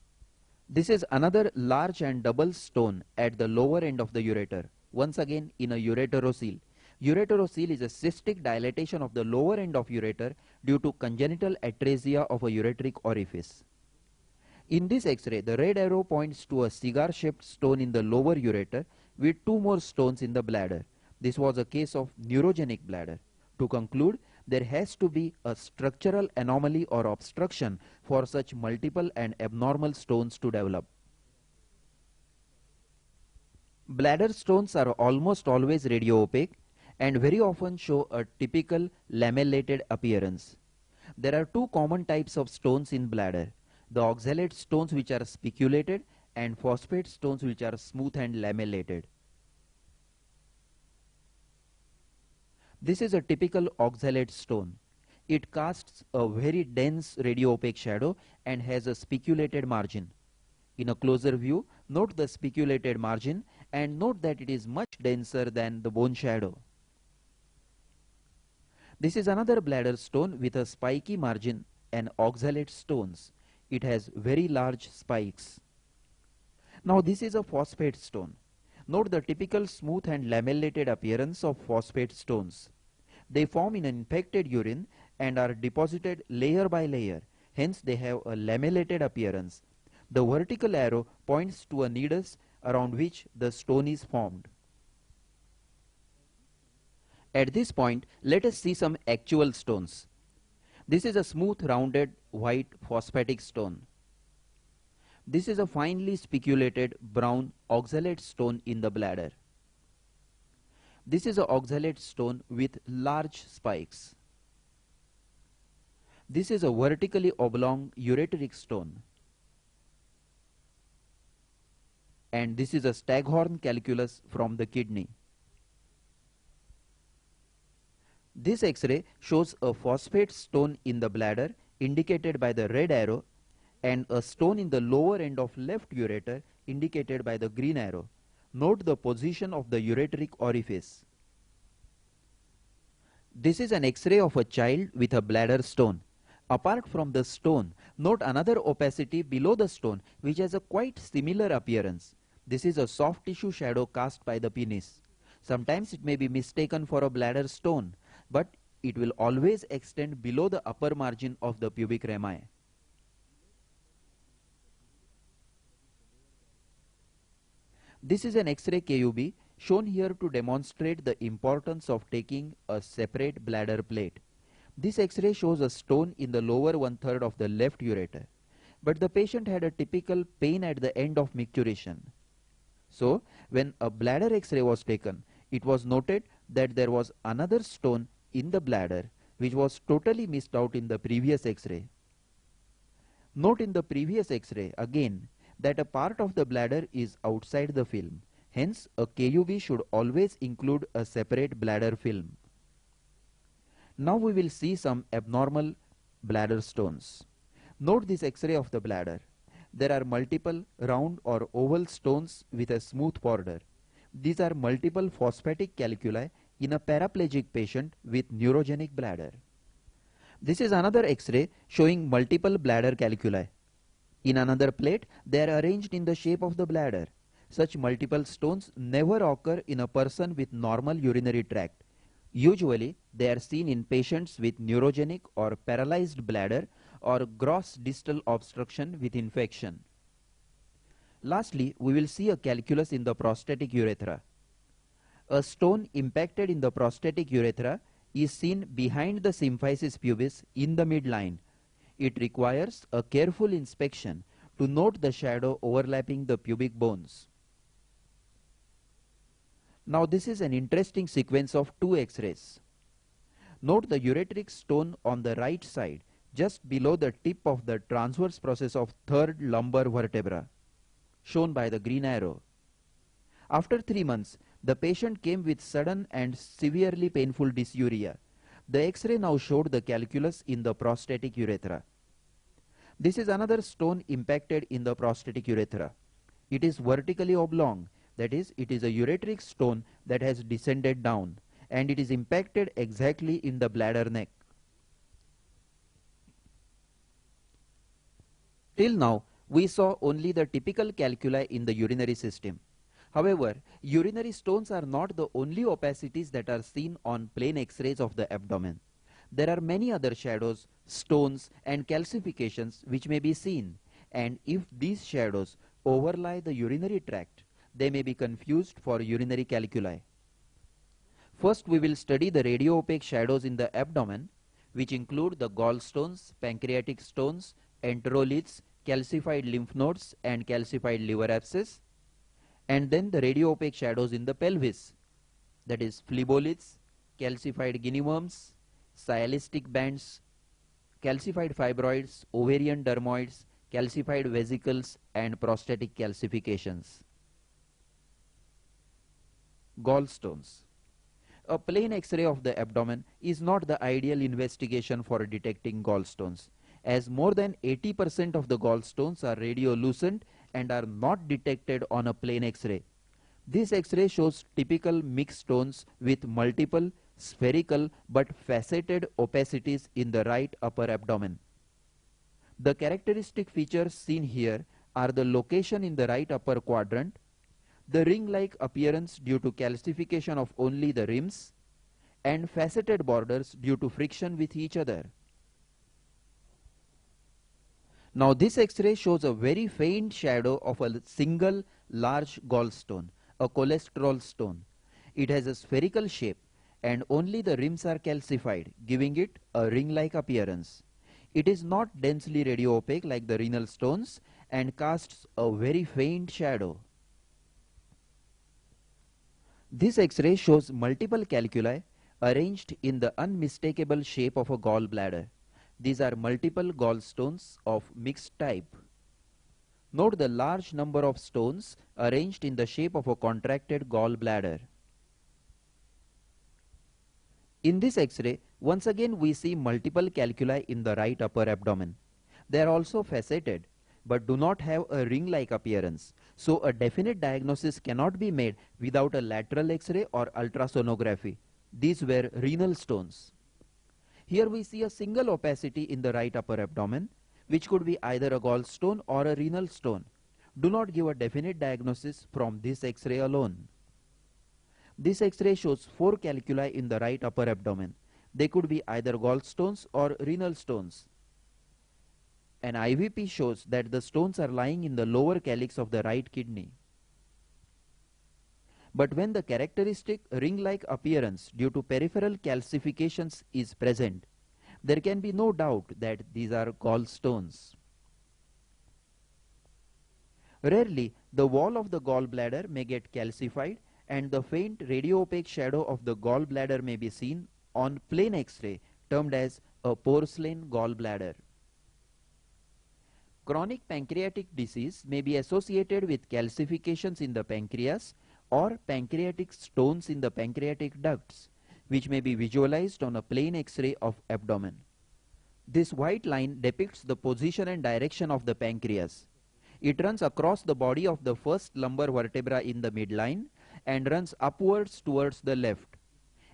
This is another large and double stone at the lower end of the ureter, once again in a ureterocele. Ureterocele is a cystic dilatation of the lower end of ureter due to congenital atresia of a ureteric orifice. In this X-ray, the red arrow points to a cigar-shaped stone in the lower ureter with two more stones in the bladder. This was a case of neurogenic bladder. To conclude, there has to be a structural anomaly or obstruction for such multiple and abnormal stones to develop. Bladder stones are almost always radioopaque and very often show a typical lamellated appearance. There are two common types of stones in bladder: the oxalate stones, which are spiculated, and phosphate stones, which are smooth and lamellated. This is a typical oxalate stone. It casts a very dense radioopaque shadow and has a spiculated margin. In a closer view, note the spiculated margin and note that it is much denser than the bone shadow. This is another bladder stone with a spiky margin and oxalate stones. It has very large spikes. Now this is a phosphate stone. Note the typical smooth and lamellated appearance of phosphate stones. They form in an infected urine and are deposited layer by layer. Hence they have a lamellated appearance. The vertical arrow points to a nidus around which the stone is formed. At this point, let us see some actual stones. This is a smooth rounded white phosphatic stone. This is a finely spiculated brown oxalate stone in the bladder. This is an oxalate stone with large spikes. This is a vertically oblong ureteric stone. And this is a staghorn calculus from the kidney. This X-ray shows a phosphate stone in the bladder indicated by the red arrow and a stone in the lower end of left ureter indicated by the green arrow. Note the position of the ureteric orifice. This is an X-ray of a child with a bladder stone. Apart from the stone, note another opacity below the stone which has a quite similar appearance. This is a soft tissue shadow cast by the penis. Sometimes it may be mistaken for a bladder stone, but it will always extend below the upper margin of the pubic rami. This is an X-ray KUB shown here to demonstrate the importance of taking a separate bladder plate. This X-ray shows a stone in the lower 1/3 of the left ureter, but the patient had a typical pain at the end of micturition. So, when a bladder X-ray was taken, it was noted that there was another stone in the bladder which was totally missed out in the previous X-ray. Note in the previous X-ray again that a part of the bladder is outside the film. Hence, a KUB should always include a separate bladder film. Now we will see some abnormal bladder stones. Note this X-ray of the bladder. There are multiple round or oval stones with a smooth border. These are multiple phosphatic calculi in a paraplegic patient with neurogenic bladder. This is another X-ray showing multiple bladder calculi. In another plate, they are arranged in the shape of the bladder. Such multiple stones never occur in a person with normal urinary tract. Usually, they are seen in patients with neurogenic or paralyzed bladder or gross distal obstruction with infection. Lastly, we will see a calculus in the prostatic urethra. A stone impacted in the prostatic urethra is seen behind the symphysis pubis in the midline. It requires a careful inspection to note the shadow overlapping the pubic bones. Now this is an interesting sequence of two X-rays. Note the ureteric stone on the right side just below the tip of the transverse process of third lumbar vertebra, shown by the green arrow. After 3 months, the patient came with sudden and severely painful dysuria. The X-ray now showed the calculus in the prostatic urethra. This is another stone impacted in the prostatic urethra. It is vertically oblong, that is, it is a ureteric stone that has descended down, and it is impacted exactly in the bladder neck. Till now, we saw only the typical calculi in the urinary system. However, urinary stones are not the only opacities that are seen on plain X-rays of the abdomen. There are many other shadows, stones and calcifications which may be seen, and if these shadows overlie the urinary tract, they may be confused for urinary calculi. First, we will study the radio-opaque shadows in the abdomen, which include the gallstones, pancreatic stones, enteroliths, calcified lymph nodes and calcified liver abscess, and then the radio-opaque shadows in the pelvis, that is phleboliths, calcified guinea worms, sialistic bands, calcified fibroids, ovarian dermoids, calcified vesicles and prostatic calcifications. Gallstones. A plain X-ray of the abdomen is not the ideal investigation for detecting gallstones, as more than 80% of the gallstones are radiolucent and are not detected on a plain X-ray. This X-ray shows typical mixed stones with multiple spherical but faceted opacities in the right upper abdomen. The characteristic features seen here are the location in the right upper quadrant, the ring-like appearance due to calcification of only the rims, and faceted borders due to friction with each other. Now this X-ray shows a very faint shadow of a single large gallstone, a cholesterol stone. It has a spherical shape and only the rims are calcified, giving it a ring-like appearance. It is not densely radio-opaque like the renal stones and casts a very faint shadow. This X-ray shows multiple calculi arranged in the unmistakable shape of a gallbladder. These are multiple gallstones of mixed type. Note the large number of stones arranged in the shape of a contracted gallbladder. In this X-ray, once again we see multiple calculi in the right upper abdomen. They are also faceted, but do not have a ring-like appearance. So a definite diagnosis cannot be made without a lateral X-ray or ultrasonography. These were renal stones. Here we see a single opacity in the right upper abdomen, which could be either a gallstone or a renal stone. Do not give a definite diagnosis from this X-ray alone. This X-ray shows 4 calculi in the right upper abdomen. They could be either gallstones or renal stones. An IVP shows that the stones are lying in the lower calyx of the right kidney. But when the characteristic ring-like appearance due to peripheral calcifications is present, there can be no doubt that these are gallstones. Rarely, the wall of the gallbladder may get calcified and the faint radio-opaque shadow of the gallbladder may be seen on plain X-ray, termed as a porcelain gallbladder. Chronic pancreatic disease may be associated with calcifications in the pancreas or pancreatic stones in the pancreatic ducts, which may be visualized on a plain X-ray of abdomen. This white line depicts the position and direction of the pancreas. It runs across the body of the first lumbar vertebra in the midline and runs upwards towards the left.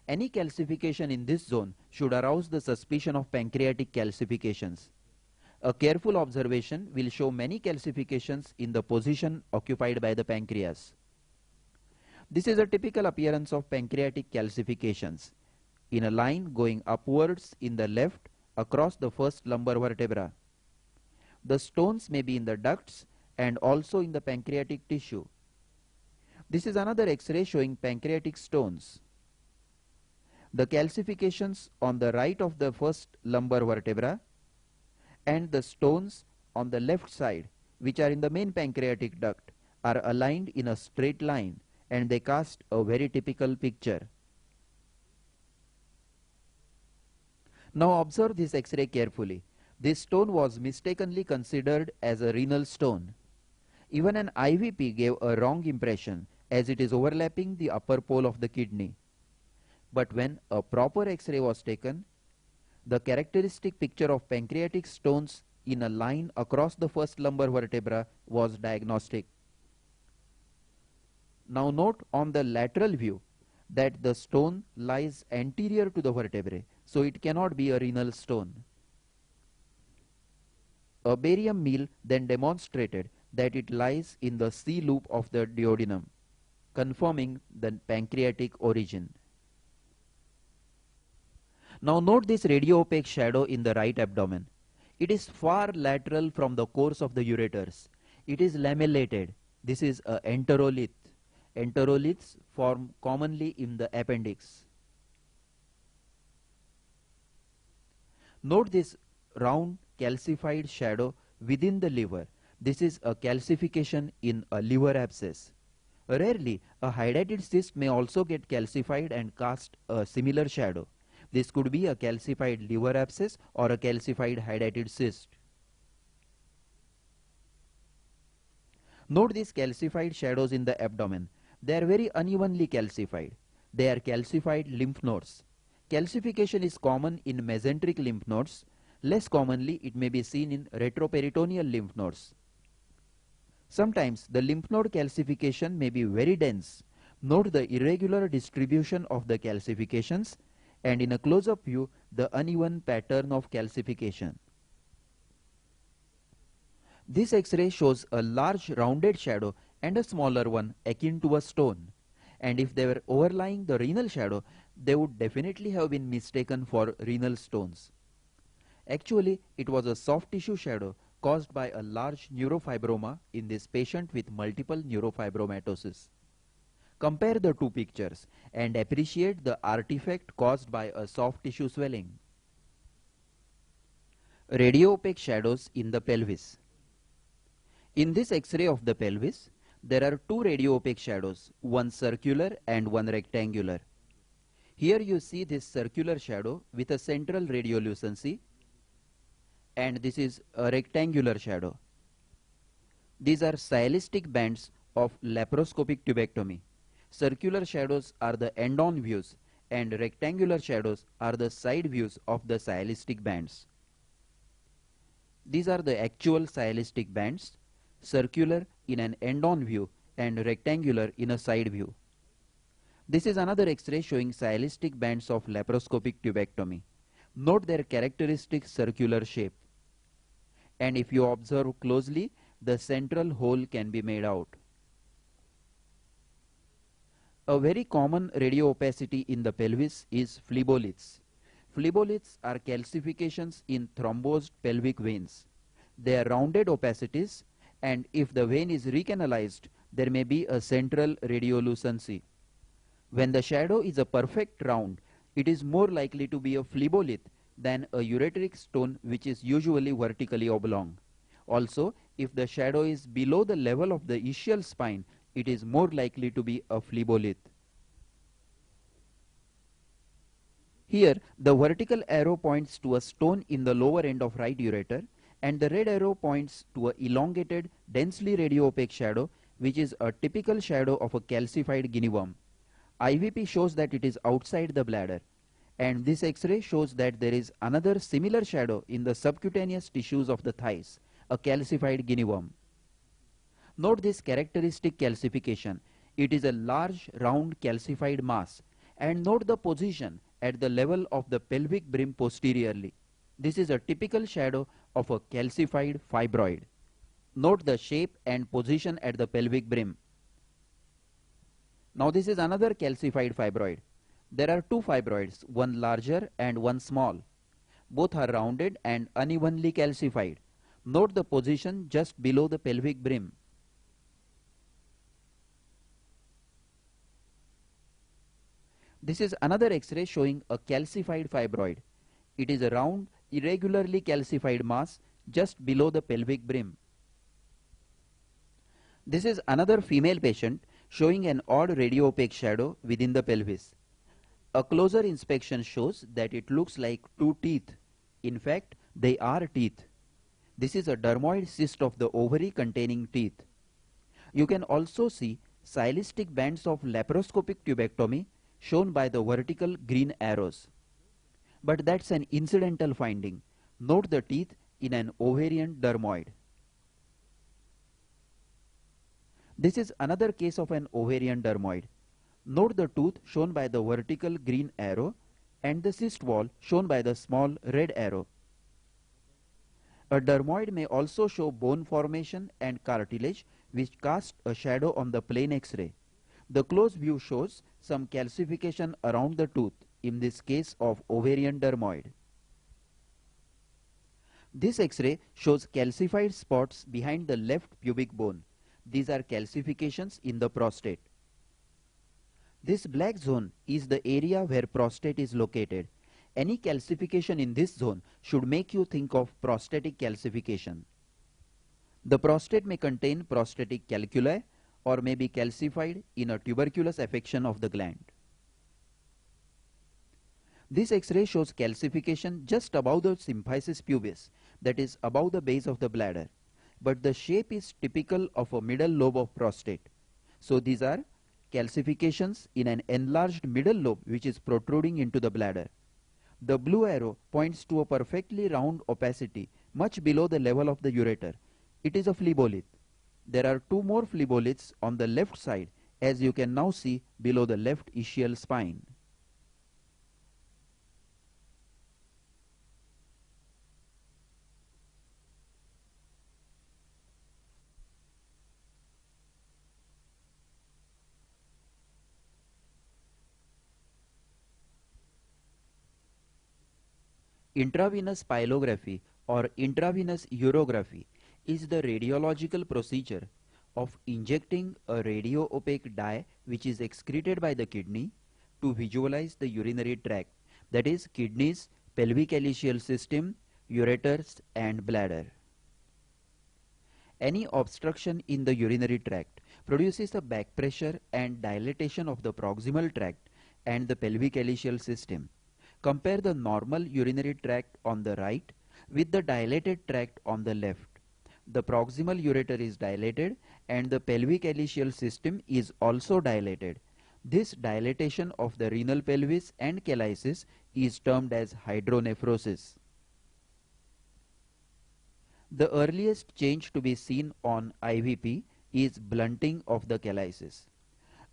Any calcification in this zone should arouse the suspicion of pancreatic calcifications. A careful observation will show many calcifications in the position occupied by the pancreas. This is a typical appearance of pancreatic calcifications, in a line going upwards in the left across the first lumbar vertebra. The stones may be in the ducts and also in the pancreatic tissue. This is another X-ray showing pancreatic stones. The calcifications on the right of the first lumbar vertebra and the stones on the left side, which are in the main pancreatic duct, are aligned in a straight line and they cast a very typical picture. Now observe this X-ray carefully. This stone was mistakenly considered as a renal stone. Even an IVP gave a wrong impression as it is overlapping the upper pole of the kidney. But when a proper X-ray was taken, the characteristic picture of pancreatic stones in a line across the first lumbar vertebra was diagnostic. Now note on the lateral view that the stone lies anterior to the vertebrae, so it cannot be a renal stone. A barium meal then demonstrated that it lies in the C loop of the duodenum, confirming the pancreatic origin. Now note this radio-opaque shadow in the right abdomen. It is far lateral from the course of the ureters. It is lamellated. This is a enterolith. Enteroliths form commonly in the appendix. Note this round calcified shadow within the liver. This is a calcification in a liver abscess. Rarely, a hydatid cyst may also get calcified and cast a similar shadow. This could be a calcified liver abscess or a calcified hydatid cyst. Note these calcified shadows in the abdomen. They are very unevenly calcified. They are calcified lymph nodes. Calcification is common in mesenteric lymph nodes. Less commonly, it may be seen in retroperitoneal lymph nodes. Sometimes the lymph node calcification may be very dense. Note the irregular distribution of the calcifications and in a close-up view the uneven pattern of calcification. This X-ray shows a large rounded shadow and a smaller one akin to a stone, and if they were overlying the renal shadow, they would definitely have been mistaken for renal stones. Actually, it was a soft tissue shadow caused by a large neurofibroma in this patient with multiple neurofibromatosis. Compare the two pictures and appreciate the artifact caused by a soft tissue swelling. Radio-opaque shadows in the pelvis. In this X-ray of the pelvis, there are two radio-opaque shadows, one circular and one rectangular. Here you see this circular shadow with a central radiolucency, and this is a rectangular shadow. These are stylistic bands of laparoscopic tubectomy. Circular shadows are the end-on views and rectangular shadows are the side views of the stylistic bands. These are the actual stylistic bands, circular in an end-on view and rectangular in a side view. This is another X-ray showing stylistic bands of laparoscopic tubectomy. Note their characteristic circular shape. And if you observe closely, the central hole can be made out. A very common radio-opacity in the pelvis is phleboliths. Phleboliths are calcifications in thrombosed pelvic veins. They are rounded opacities, and if the vein is recanalized, there may be a central radiolucency. When the shadow is a perfect round, it is more likely to be a phlebolith than a ureteric stone, which is usually vertically oblong. Also, if the shadow is below the level of the ischial spine, it is more likely to be a phlebolith. Here, the vertical arrow points to a stone in the lower end of right ureter, and the red arrow points to a elongated, densely radio-opaque shadow, which is a typical shadow of a calcified guinea worm. IVP shows that it is outside the bladder, and this X-ray shows that there is another similar shadow in the subcutaneous tissues of the thighs, a calcified guinea worm. Note this characteristic calcification. It is a large round calcified mass, and note the position at the level of the pelvic brim posteriorly. This is a typical shadow of a calcified fibroid. Note the shape and position at the pelvic brim. Now this is another calcified fibroid. There are two fibroids, one larger and one small. Both are rounded and unevenly calcified. Note the position just below the pelvic brim. This is another X-ray showing a calcified fibroid. It is a round, irregularly calcified mass just below the pelvic brim. This is another female patient showing an odd radio-opaque shadow within the pelvis. A closer inspection shows that it looks like two teeth. In fact, they are teeth. This is a dermoid cyst of the ovary containing teeth. You can also see stylistic bands of laparoscopic tubectomy shown by the vertical green arrows. But that's an incidental finding. Note the teeth in an ovarian dermoid. This is another case of an ovarian dermoid. Note the tooth shown by the vertical green arrow and the cyst wall shown by the small red arrow. A dermoid may also show bone formation and cartilage which cast a shadow on the plain X-ray. The close view shows some calcification around the tooth, in this case of ovarian dermoid. This X-ray shows calcified spots behind the left pubic bone. These are calcifications in the prostate. This black zone is the area where prostate is located. Any calcification in this zone should make you think of prostatic calcification. The prostate may contain prostatic calculi or may be calcified in a tuberculous affection of the gland. This X-ray shows calcification just above the symphysis pubis, that is above the base of the bladder, but the shape is typical of a middle lobe of prostate. So these are calcifications in an enlarged middle lobe which is protruding into the bladder. The blue arrow points to a perfectly round opacity much below the level of the ureter. It is a phlebolith. There are two more phleboliths on the left side, as you can now see below the left ischial spine. Intravenous pyelography or intravenous urography is the radiological procedure of injecting a radio-opaque dye which is excreted by the kidney to visualize the urinary tract, that is kidneys, pelvic calyceal system, ureters and bladder. Any obstruction in the urinary tract produces a back pressure and dilatation of the proximal tract and the pelvic calyceal system. Compare the normal urinary tract on the right with the dilated tract on the left. The proximal ureter is dilated and the pelvic calyceal system is also dilated. This dilatation of the renal pelvis and calyces is termed as hydronephrosis. The earliest change to be seen on IVP is blunting of the calyces.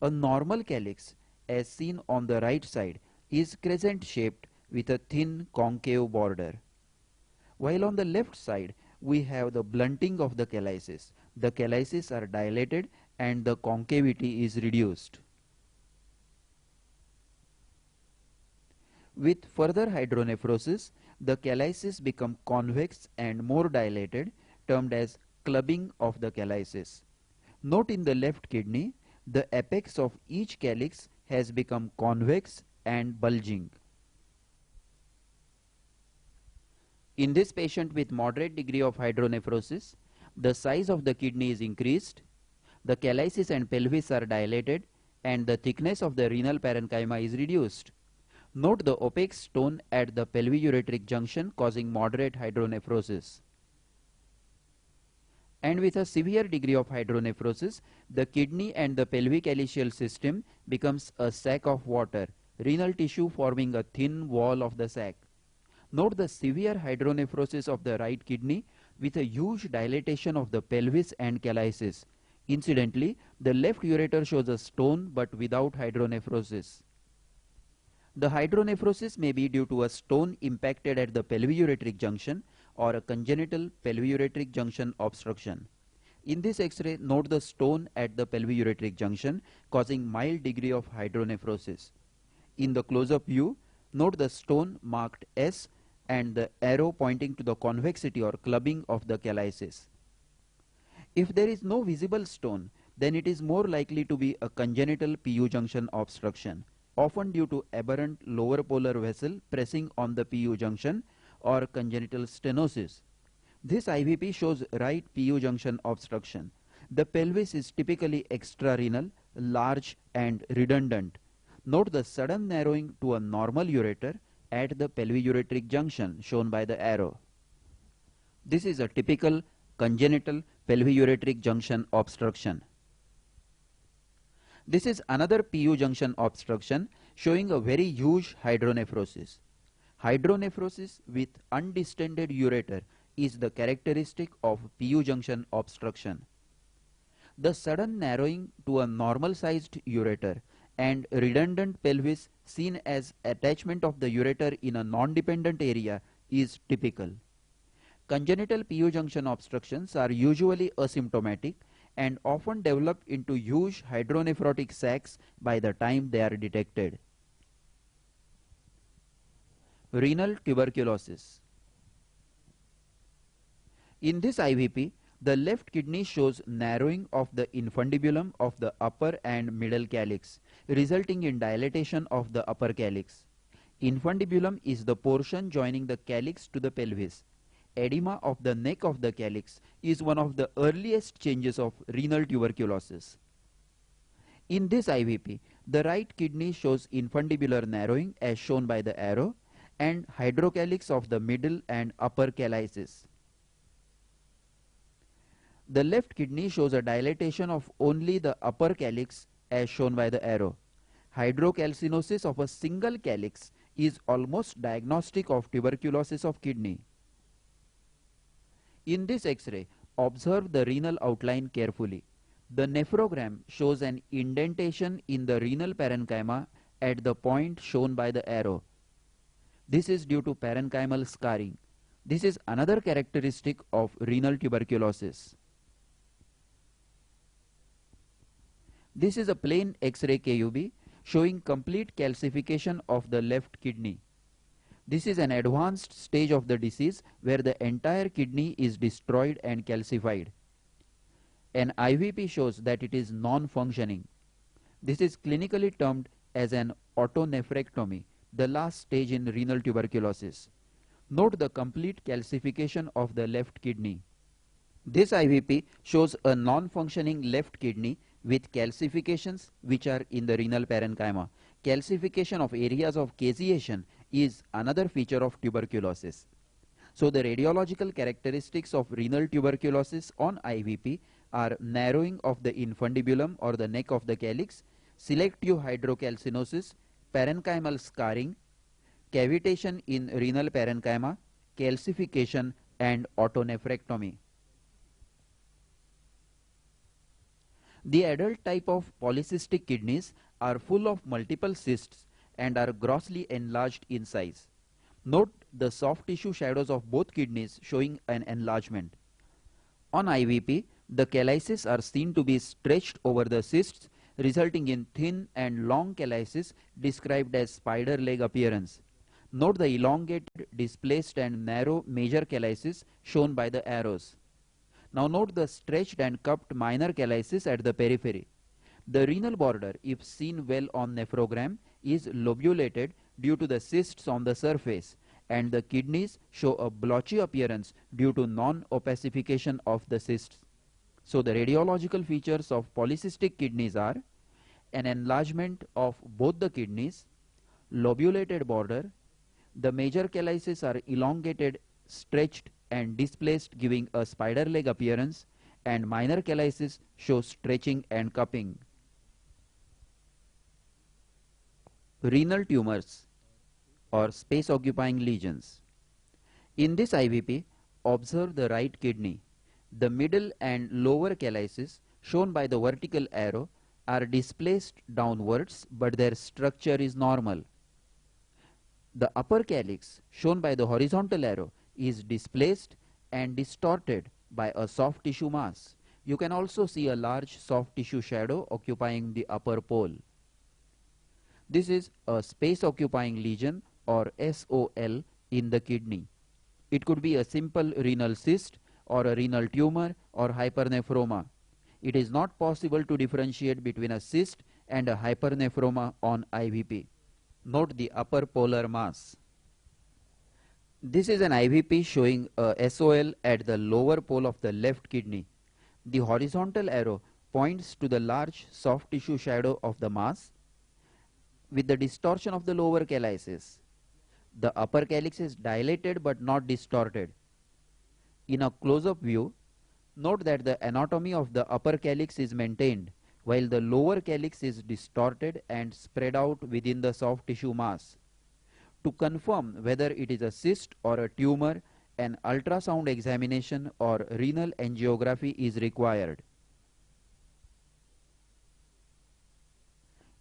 A normal calyx, as seen on the right side, is crescent shaped with a thin concave border. While on the left side we have the blunting of the calyces. The calyces are dilated and the concavity is reduced. With further hydronephrosis, the calyces become convex and more dilated, termed as clubbing of the calyces. Note in the left kidney, the apex of each calyx has become convex and bulging. In this patient with moderate degree of hydronephrosis, the size of the kidney is increased, the calyces and pelvis are dilated, and the thickness of the renal parenchyma is reduced. Note the opaque stone at the pelviureteric junction causing moderate hydronephrosis. And with a severe degree of hydronephrosis, the kidney and the pelvic calyceal system becomes a sac of water, renal tissue forming a thin wall of the sac. Note the severe hydronephrosis of the right kidney with a huge dilatation of the pelvis and calyces. Incidentally, the left ureter shows a stone but without hydronephrosis. The hydronephrosis may be due to a stone impacted at the pelviureteric junction or a congenital pelviureteric junction obstruction. In this X-ray, note the stone at the pelviureteric junction causing mild degree of hydronephrosis. In the close-up view, note the stone marked S and the arrow pointing to the convexity or clubbing of the calyces. If there is no visible stone, then it is more likely to be a congenital PU junction obstruction, often due to aberrant lower polar vessel pressing on the PU junction or congenital stenosis. This IVP shows right PU junction obstruction. The pelvis is typically extrarenal, large and redundant. Note the sudden narrowing to a normal ureter at the pelviureteric junction shown by the arrow. This is a typical congenital pelviureteric junction obstruction. This is another PU junction obstruction showing a very huge hydronephrosis. Hydronephrosis with undistended ureter is the characteristic of PU junction obstruction. The sudden narrowing to a normal sized ureter and redundant pelvis seen as attachment of the ureter in a non-dependent area is typical. Congenital PU junction obstructions are usually asymptomatic and often develop into huge hydronephrotic sacs by the time they are detected. Renal tuberculosis. In this IVP, the left kidney shows narrowing of the infundibulum of the upper and middle calyx, resulting in dilatation of the upper calyx. Infundibulum is the portion joining the calyx to the pelvis. Edema of the neck of the calyx is one of the earliest changes of renal tuberculosis. In this IVP, the right kidney shows infundibular narrowing as shown by the arrow and hydrocalyx of the middle and upper calyces. The left kidney shows a dilatation of only the upper calyx as shown by the arrow. Hydrocalcinosis of a single calyx is almost diagnostic of tuberculosis of kidney. In this X-ray, observe the renal outline carefully. The nephrogram shows an indentation in the renal parenchyma at the point shown by the arrow. This is due to parenchymal scarring. This is another characteristic of renal tuberculosis. This is a plain X-ray KUB showing complete calcification of the left kidney. This is an advanced stage of the disease where the entire kidney is destroyed and calcified. An IVP shows that it is non-functioning. This is clinically termed as an autonephrectomy, the last stage in renal tuberculosis. Note the complete calcification of the left kidney. This IVP shows a non-functioning left kidney with calcifications which are in the renal parenchyma. Calcification of areas of caseation is another feature of tuberculosis. So the radiological characteristics of renal tuberculosis on IVP are narrowing of the infundibulum or the neck of the calyx, selective hydrocalcinosis, parenchymal scarring, cavitation in renal parenchyma, calcification and autonephrectomy. The adult type of polycystic kidneys are full of multiple cysts and are grossly enlarged in size. Note the soft tissue shadows of both kidneys showing an enlargement. On IVP, the calyces are seen to be stretched over the cysts, resulting in thin and long calyces described as spider leg appearance. Note the elongated, displaced and narrow major calyces shown by the arrows. Now note the stretched and cupped minor calyces at the periphery. The renal border, if seen well on nephrogram, is lobulated due to the cysts on the surface, and the kidneys show a blotchy appearance due to non-opacification of the cysts. So the radiological features of polycystic kidneys are an enlargement of both the kidneys, lobulated border, the major calyces are elongated, stretched and displaced giving a spider leg appearance, and minor calyces show stretching and cupping. Renal tumors or space occupying lesions. In this IVP, observe the right kidney. The middle and lower calyces shown by the vertical arrow are displaced downwards, but their structure is normal. The upper calyx shown by the horizontal arrow is displaced and distorted by a soft tissue mass. You can also see a large soft tissue shadow occupying the upper pole. This is a space occupying lesion or SOL in the kidney. It could be a simple renal cyst or a renal tumor or hypernephroma. It is not possible to differentiate between a cyst and a hypernephroma on IVP. Note the upper polar mass. This is an IVP showing a SOL at the lower pole of the left kidney. The horizontal arrow points to the large soft tissue shadow of the mass with the distortion of the lower calyces. The upper calyx is dilated but not distorted. In a close-up view, note that the anatomy of the upper calyx is maintained while the lower calyx is distorted and spread out within the soft tissue mass. To confirm whether it is a cyst or a tumor, an ultrasound examination or renal angiography is required.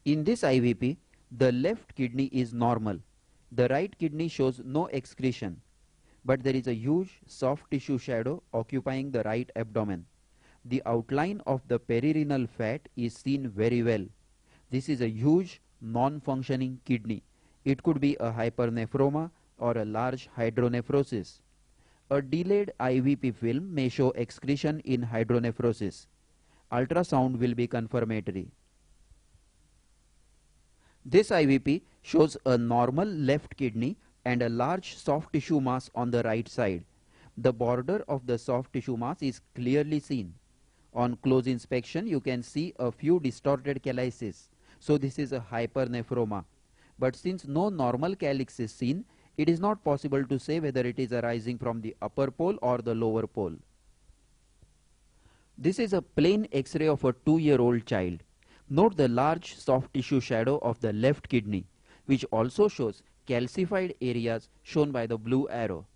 In this IVP, the left kidney is normal. The right kidney shows no excretion. but there is a huge soft tissue shadow occupying the right abdomen. The outline of the perirenal fat is seen very well. This is a huge non-functioning kidney. It could be a hypernephroma or a large hydronephrosis. A delayed IVP film may show excretion in hydronephrosis. Ultrasound will be confirmatory. This IVP shows a normal left kidney and a large soft tissue mass on the right side. The border of the soft tissue mass is clearly seen. On close inspection, you can see a few distorted calyces. So this is a hypernephroma. But since no normal calyx is seen, it is not possible to say whether it is arising from the upper pole or the lower pole. This is a plain X-ray of a 2-year-old child. Note the large soft tissue shadow of the left kidney, which also shows calcified areas shown by the blue arrow.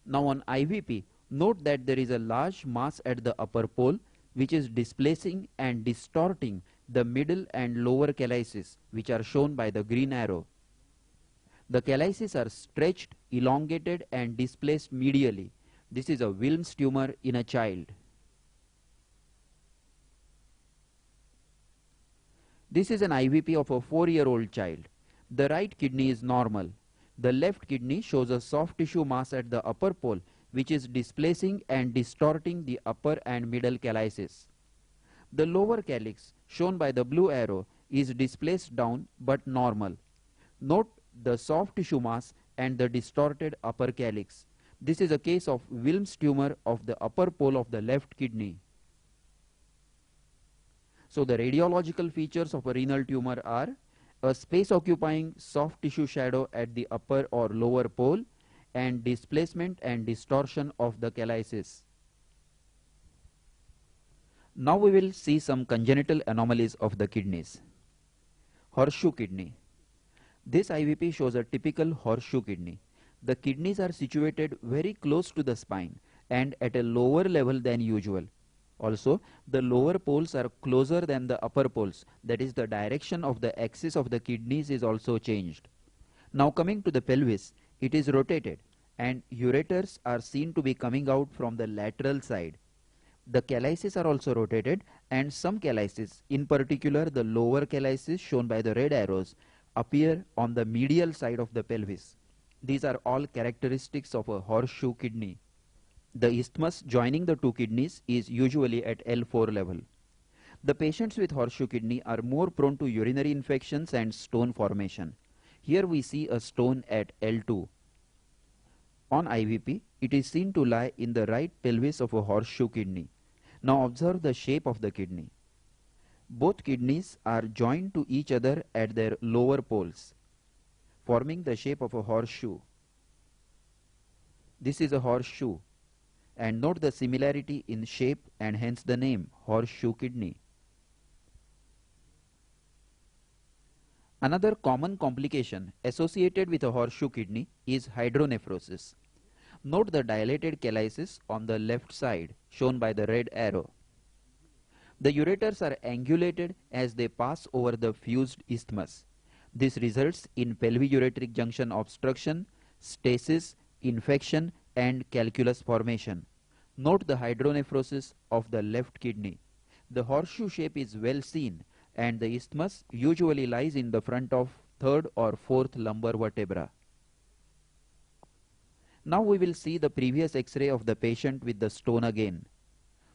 Now on IVP, note that there is a large mass at the upper pole which is displacing and distorting the middle and lower calyces, which are shown by the green arrow. The calyces are stretched, elongated and displaced medially. This is a Wilms tumor in a child. This is an IVP of a 4-year-old child. The right kidney is normal. The left kidney shows a soft tissue mass at the upper pole which is displacing and distorting the upper and middle calyces. The lower calyx, shown by the blue arrow, is displaced down but normal. Note the soft tissue mass and the distorted upper calyx. This is a case of Wilms tumor of the upper pole of the left kidney. So the radiological features of a renal tumor are a space-occupying soft tissue shadow at the upper or lower pole and displacement and distortion of the calyces. Now we will see some congenital anomalies of the kidneys. Horseshoe kidney. This IVP shows a typical horseshoe kidney. The kidneys are situated very close to the spine and at a lower level than usual. Also, the lower poles are closer than the upper poles. That is, the direction of the axis of the kidneys is also changed. Now coming to the pelvis, it is rotated and ureters are seen to be coming out from the lateral side. The calyces are also rotated and some calyces, in particular the lower calyces shown by the red arrows, appear on the medial side of the pelvis. These are all characteristics of a horseshoe kidney. The isthmus joining the two kidneys is usually at L4 level. The patients with horseshoe kidney are more prone to urinary infections and stone formation. Here we see a stone at L2. On IVP, it is seen to lie in the right pelvis of a horseshoe kidney. Now observe the shape of the kidney. Both kidneys are joined to each other at their lower poles, forming the shape of a horseshoe. This is a horseshoe, and note the similarity in shape and hence the name horseshoe kidney. Another common complication associated with a horseshoe kidney is hydronephrosis. Note the dilated calyces on the left side shown by the red arrow. The ureters are angulated as they pass over the fused isthmus. This results in pelviureteric junction obstruction, stasis, infection and calculus formation. Note the hydronephrosis of the left kidney. The horseshoe shape is well seen and the isthmus usually lies in the front of third or fourth lumbar vertebra. Now we will see the previous X-ray of the patient with the stone again.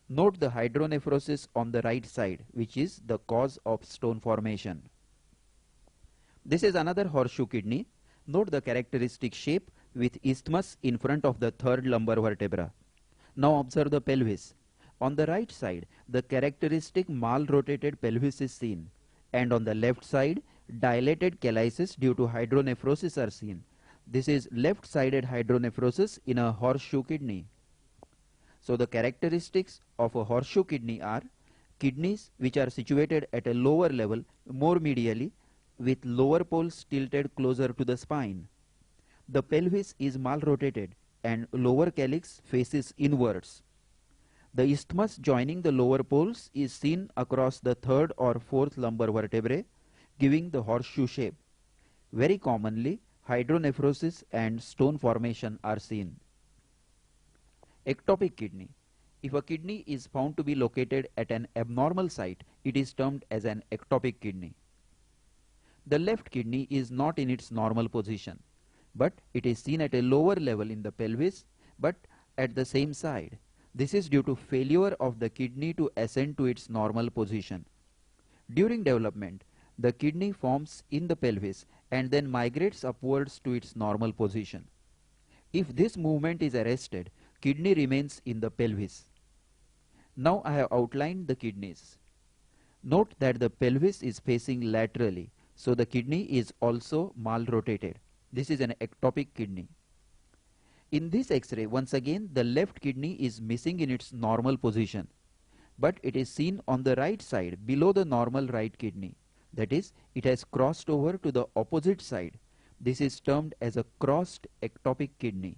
Note the hydronephrosis on the right side, which is the cause of stone formation. This is another horseshoe kidney. Note the characteristic shape with isthmus in front of the third lumbar vertebra. Now observe the pelvis. On the right side, the characteristic mal-rotated pelvis is seen, and on the left side, dilated calyces due to hydronephrosis are seen. This is left-sided hydronephrosis in a horseshoe kidney. So the characteristics of a horseshoe kidney are kidneys which are situated at a lower level, more medially, with lower poles tilted closer to the spine. The pelvis is mal-rotated and lower calyx faces inwards. The isthmus joining the lower poles is seen across the third or fourth lumbar vertebrae, giving the horseshoe shape. Very commonly, hydronephrosis and stone formation are seen. Ectopic kidney. If a kidney is found to be located at an abnormal site, it is termed as an ectopic kidney. The left kidney is not in its normal position, but it is seen at a lower level in the pelvis, but at the same side. This is due to failure of the kidney to ascend to its normal position. During development, the kidney forms in the pelvis and then migrates upwards to its normal position. If this movement is arrested, kidney remains in the pelvis. Now I have outlined the kidneys. Note that the pelvis is facing laterally, so the kidney is also malrotated. This is an ectopic kidney. In this X-ray, once again the left kidney is missing in its normal position, but it is seen on the right side below the normal right kidney. That is, it has crossed over to the opposite side. This is termed as a crossed ectopic kidney.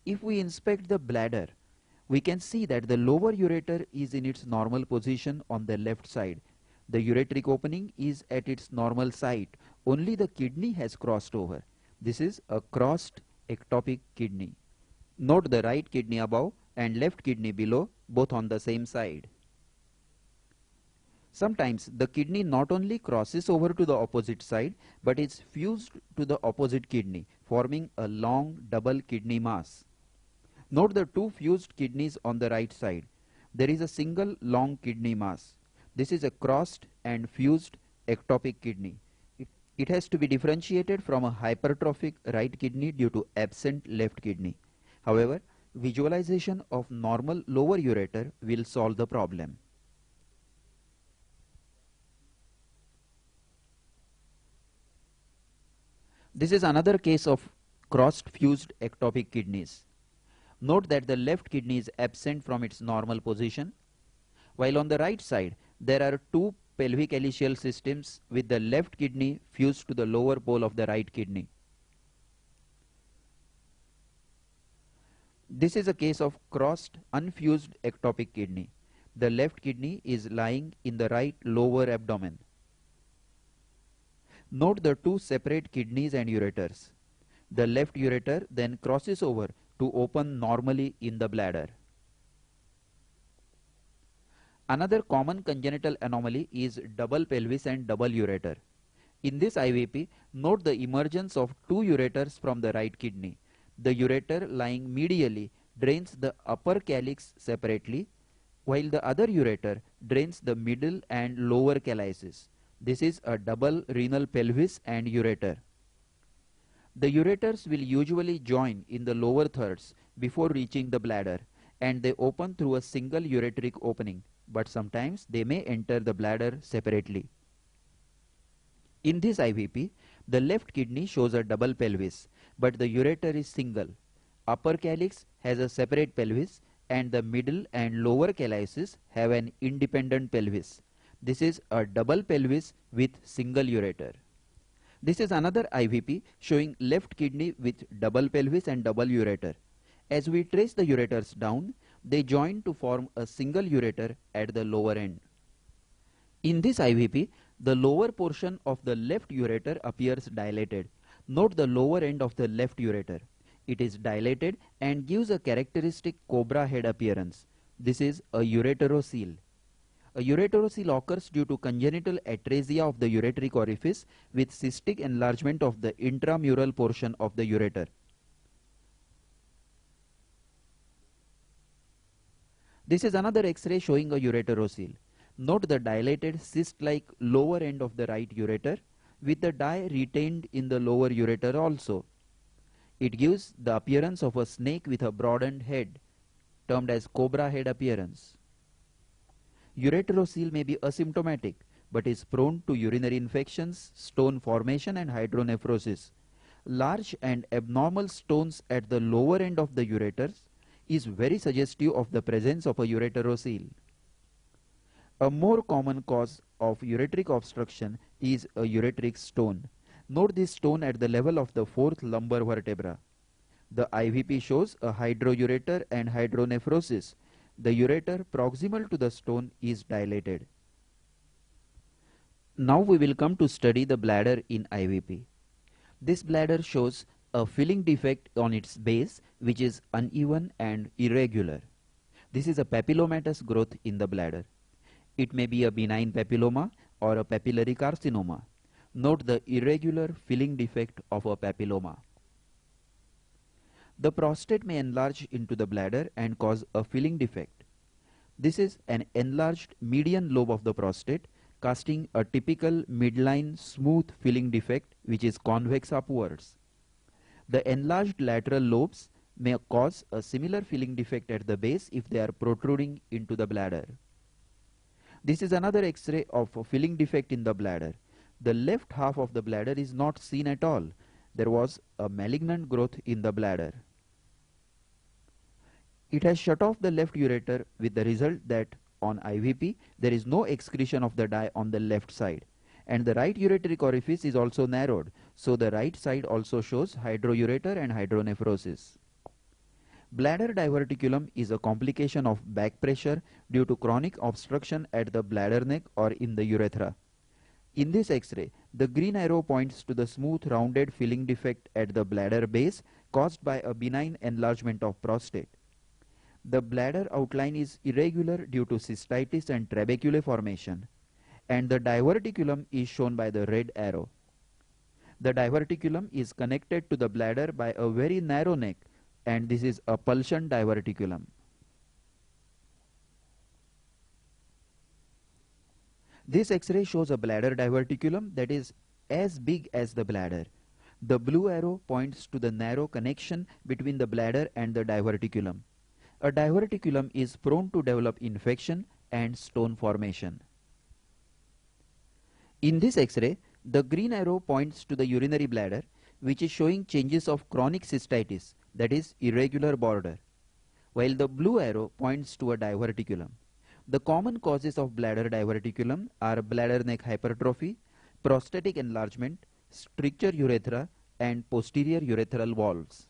If we inspect the bladder, we can see that the lower ureter is in its normal position on the left side. The ureteric opening is at its normal site. Only the kidney has crossed over. This is a crossed ectopic kidney. Note the right kidney above and left kidney below, both on the same side. Sometimes the kidney not only crosses over to the opposite side, but is fused to the opposite kidney, forming a long double kidney mass. Note the two fused kidneys on the right side. There is a single long kidney mass. This is a crossed and fused ectopic kidney. It has to be differentiated from a hypertrophic right kidney due to absent left kidney. However, visualization of normal lower ureter will solve the problem. This is another case of crossed fused ectopic kidneys. Note that the left kidney is absent from its normal position, while on the right side there are two pelvic ileal systems with the left kidney fused to the lower pole of the right kidney. This is a case of crossed unfused ectopic kidney. The left kidney is lying in the right lower abdomen. Note the two separate kidneys and ureters. The left ureter then crosses over to open normally in the bladder. Another common congenital anomaly is double pelvis and double ureter. In this IVP, note the emergence of two ureters from the right kidney. The ureter lying medially drains the upper calyx separately, while the other ureter drains the middle and lower calyces. This is a double renal pelvis and ureter. The ureters will usually join in the lower thirds before reaching the bladder, and they open through a single ureteric opening, but sometimes they may enter the bladder separately. In this IVP, the left kidney shows a double pelvis, but the ureter is single. Upper calyx has a separate pelvis, and the middle and lower calyces have an independent pelvis. This is a double pelvis with single ureter. This is another IVP showing left kidney with double pelvis and double ureter. As we trace the ureters down, they join to form a single ureter at the lower end. In this IVP, the lower portion of the left ureter appears dilated. Note the lower end of the left ureter. It is dilated and gives a characteristic cobra head appearance. This is a ureterocele. A ureterocele occurs due to congenital atresia of the ureteric orifice with cystic enlargement of the intramural portion of the ureter. This is another X-ray showing a ureterocele. Note the dilated cyst-like lower end of the right ureter with the dye retained in the lower ureter also. It gives the appearance of a snake with a broadened head, termed as cobra head appearance. Ureterocele may be asymptomatic, but is prone to urinary infections, stone formation and hydronephrosis. Large and abnormal stones at the lower end of the ureters is very suggestive of the presence of a ureterocele. A more common cause of ureteric obstruction is a ureteric stone. Note this stone at the level of the fourth lumbar vertebra. The IVP shows a hydroureter and hydronephrosis. The ureter proximal to the stone is dilated. Now we will come to study the bladder in IVP. This bladder shows a filling defect on its base which is uneven and irregular. This is a papillomatous growth in the bladder. It may be a benign papilloma or a papillary carcinoma. Note the irregular filling defect of a papilloma. The prostate may enlarge into the bladder and cause a filling defect. This is an enlarged median lobe of the prostate, casting a typical midline smooth filling defect which is convex upwards. The enlarged lateral lobes may cause a similar filling defect at the base if they are protruding into the bladder. This is another X-ray of a filling defect in the bladder. The left half of the bladder is not seen at all. There was a malignant growth in the bladder. It has shut off the left ureter with the result that on IVP there is no excretion of the dye on the left side, and the right ureteric orifice is also narrowed, so the right side also shows hydroureter and hydronephrosis. Bladder diverticulum is a complication of back pressure due to chronic obstruction at the bladder neck or in the urethra. In this X-ray, the green arrow points to the smooth rounded filling defect at the bladder base caused by a benign enlargement of prostate. The bladder outline is irregular due to cystitis and trabeculae formation, and the diverticulum is shown by the red arrow. The diverticulum is connected to the bladder by a very narrow neck, and this is a pulsion diverticulum. This X-ray shows a bladder diverticulum that is as big as the bladder. The blue arrow points to the narrow connection between the bladder and the diverticulum. A diverticulum is prone to develop infection and stone formation. In this X-ray, the green arrow points to the urinary bladder, which is showing changes of chronic cystitis, that is irregular border, while the blue arrow points to a diverticulum. The common causes of bladder diverticulum are bladder neck hypertrophy, prostatic enlargement, stricture urethra, and posterior urethral valves.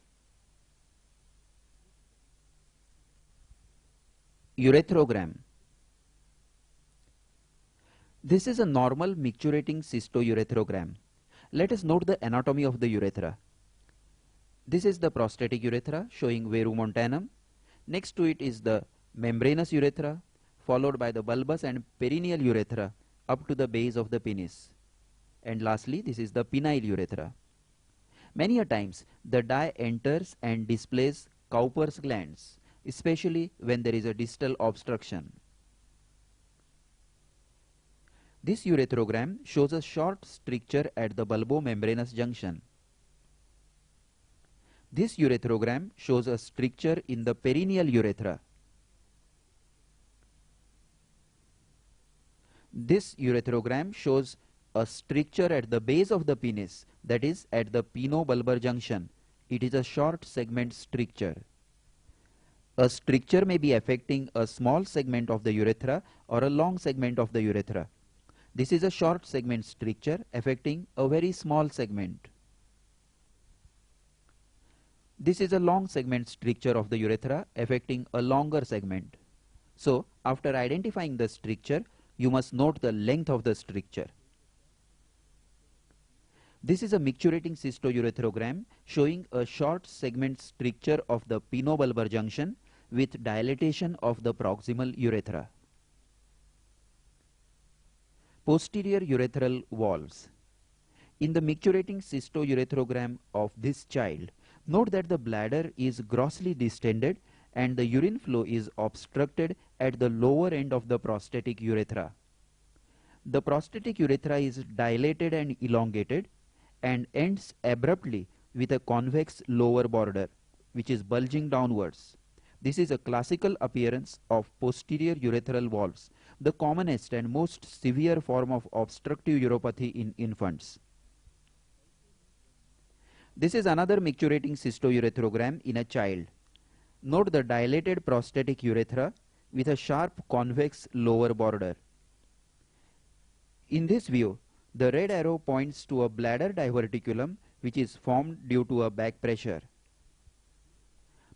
Urethrogram. This is a normal micturating cystourethrogram. Let us note the anatomy of the urethra. This is the prostatic urethra showing verumontanum. Next to it is the membranous urethra, followed by the bulbous and perineal urethra up to the base of the penis. And lastly, this is the penile urethra. Many a times, the dye enters and displays Cowper's glands, especially when there is a distal obstruction. This urethrogram shows a short stricture at the bulbo-membranous junction. This urethrogram shows a stricture in the perineal urethra. This urethrogram shows a stricture at the base of the penis, that is at the pinobulbar junction. It is a short segment stricture. A stricture may be affecting a small segment of the urethra or a long segment of the urethra. This is a short segment stricture affecting a very small segment. This is a long segment stricture of the urethra affecting a longer segment. So, after identifying the stricture, you must note the length of the stricture. This is a micturating cystourethrogram showing a short segment stricture of the pinobulbar junction with dilatation of the proximal urethra. Posterior urethral valves. In the micturating cystourethrogram of this child, note that the bladder is grossly distended and the urine flow is obstructed at the lower end of the prostatic urethra. The prostatic urethra is dilated and elongated and ends abruptly with a convex lower border, which is bulging downwards. This is a classical appearance of posterior urethral valves, the commonest and most severe form of obstructive uropathy in infants. This is another micturating cystourethrogram in a child. Note the dilated prostatic urethra with a sharp convex lower border. In this view, the red arrow points to a bladder diverticulum which is formed due to a back pressure.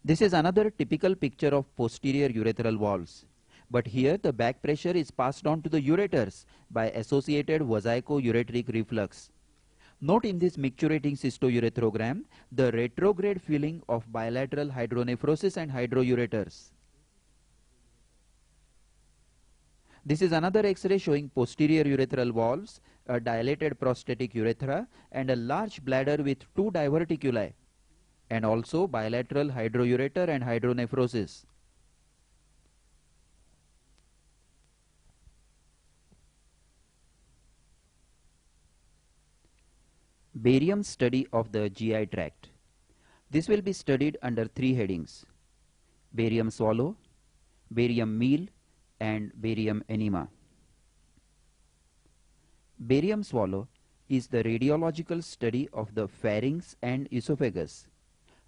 This is another typical picture of posterior urethral valves, but here the back pressure is passed on to the ureters by associated vesico-ureteric reflux. Note in this micturating cystourethrogram the retrograde filling of bilateral hydronephrosis and hydroureters. This is another X-ray showing posterior urethral valves, a dilated prostatic urethra, and a large bladder with two diverticuli, and also bilateral hydroureter and hydronephrosis. Barium study of the GI tract. This will be studied under three headings: barium swallow, barium meal, and barium enema. Barium swallow is the radiological study of the pharynx and esophagus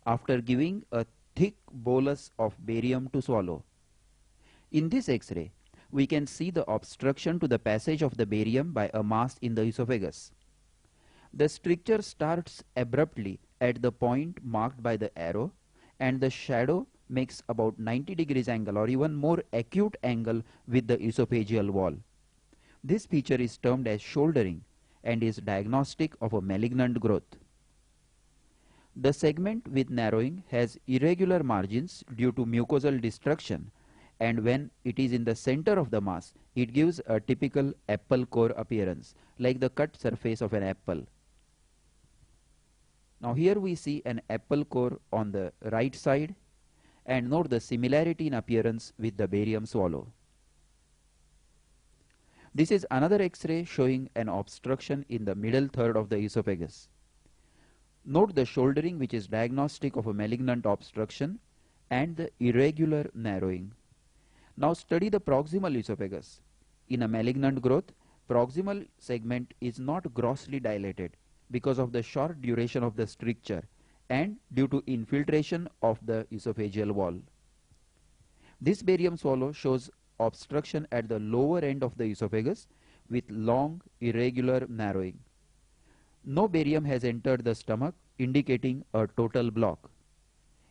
after giving a thick bolus of barium to swallow. In this X-ray, we can see the obstruction to the passage of the barium by a mass in the esophagus. The stricture starts abruptly at the point marked by the arrow, and the shadow makes about 90 degrees angle or even more acute angle with the esophageal wall. This feature is termed as shouldering and is diagnostic of a malignant growth. The segment with narrowing has irregular margins due to mucosal destruction, and when it is in the center of the mass, it gives a typical apple core appearance, like the cut surface of an apple. Now here we see an apple core on the right side, and note the similarity in appearance with the barium swallow. This is another X-ray showing an obstruction in the middle third of the esophagus. Note the shouldering, which is diagnostic of a malignant obstruction, and the irregular narrowing. Now study the proximal esophagus. In a malignant growth, proximal segment is not grossly dilated because of the short duration of the stricture and due to infiltration of the esophageal wall. This barium swallow shows obstruction at the lower end of the esophagus with long irregular narrowing. No barium has entered the stomach, indicating a total block.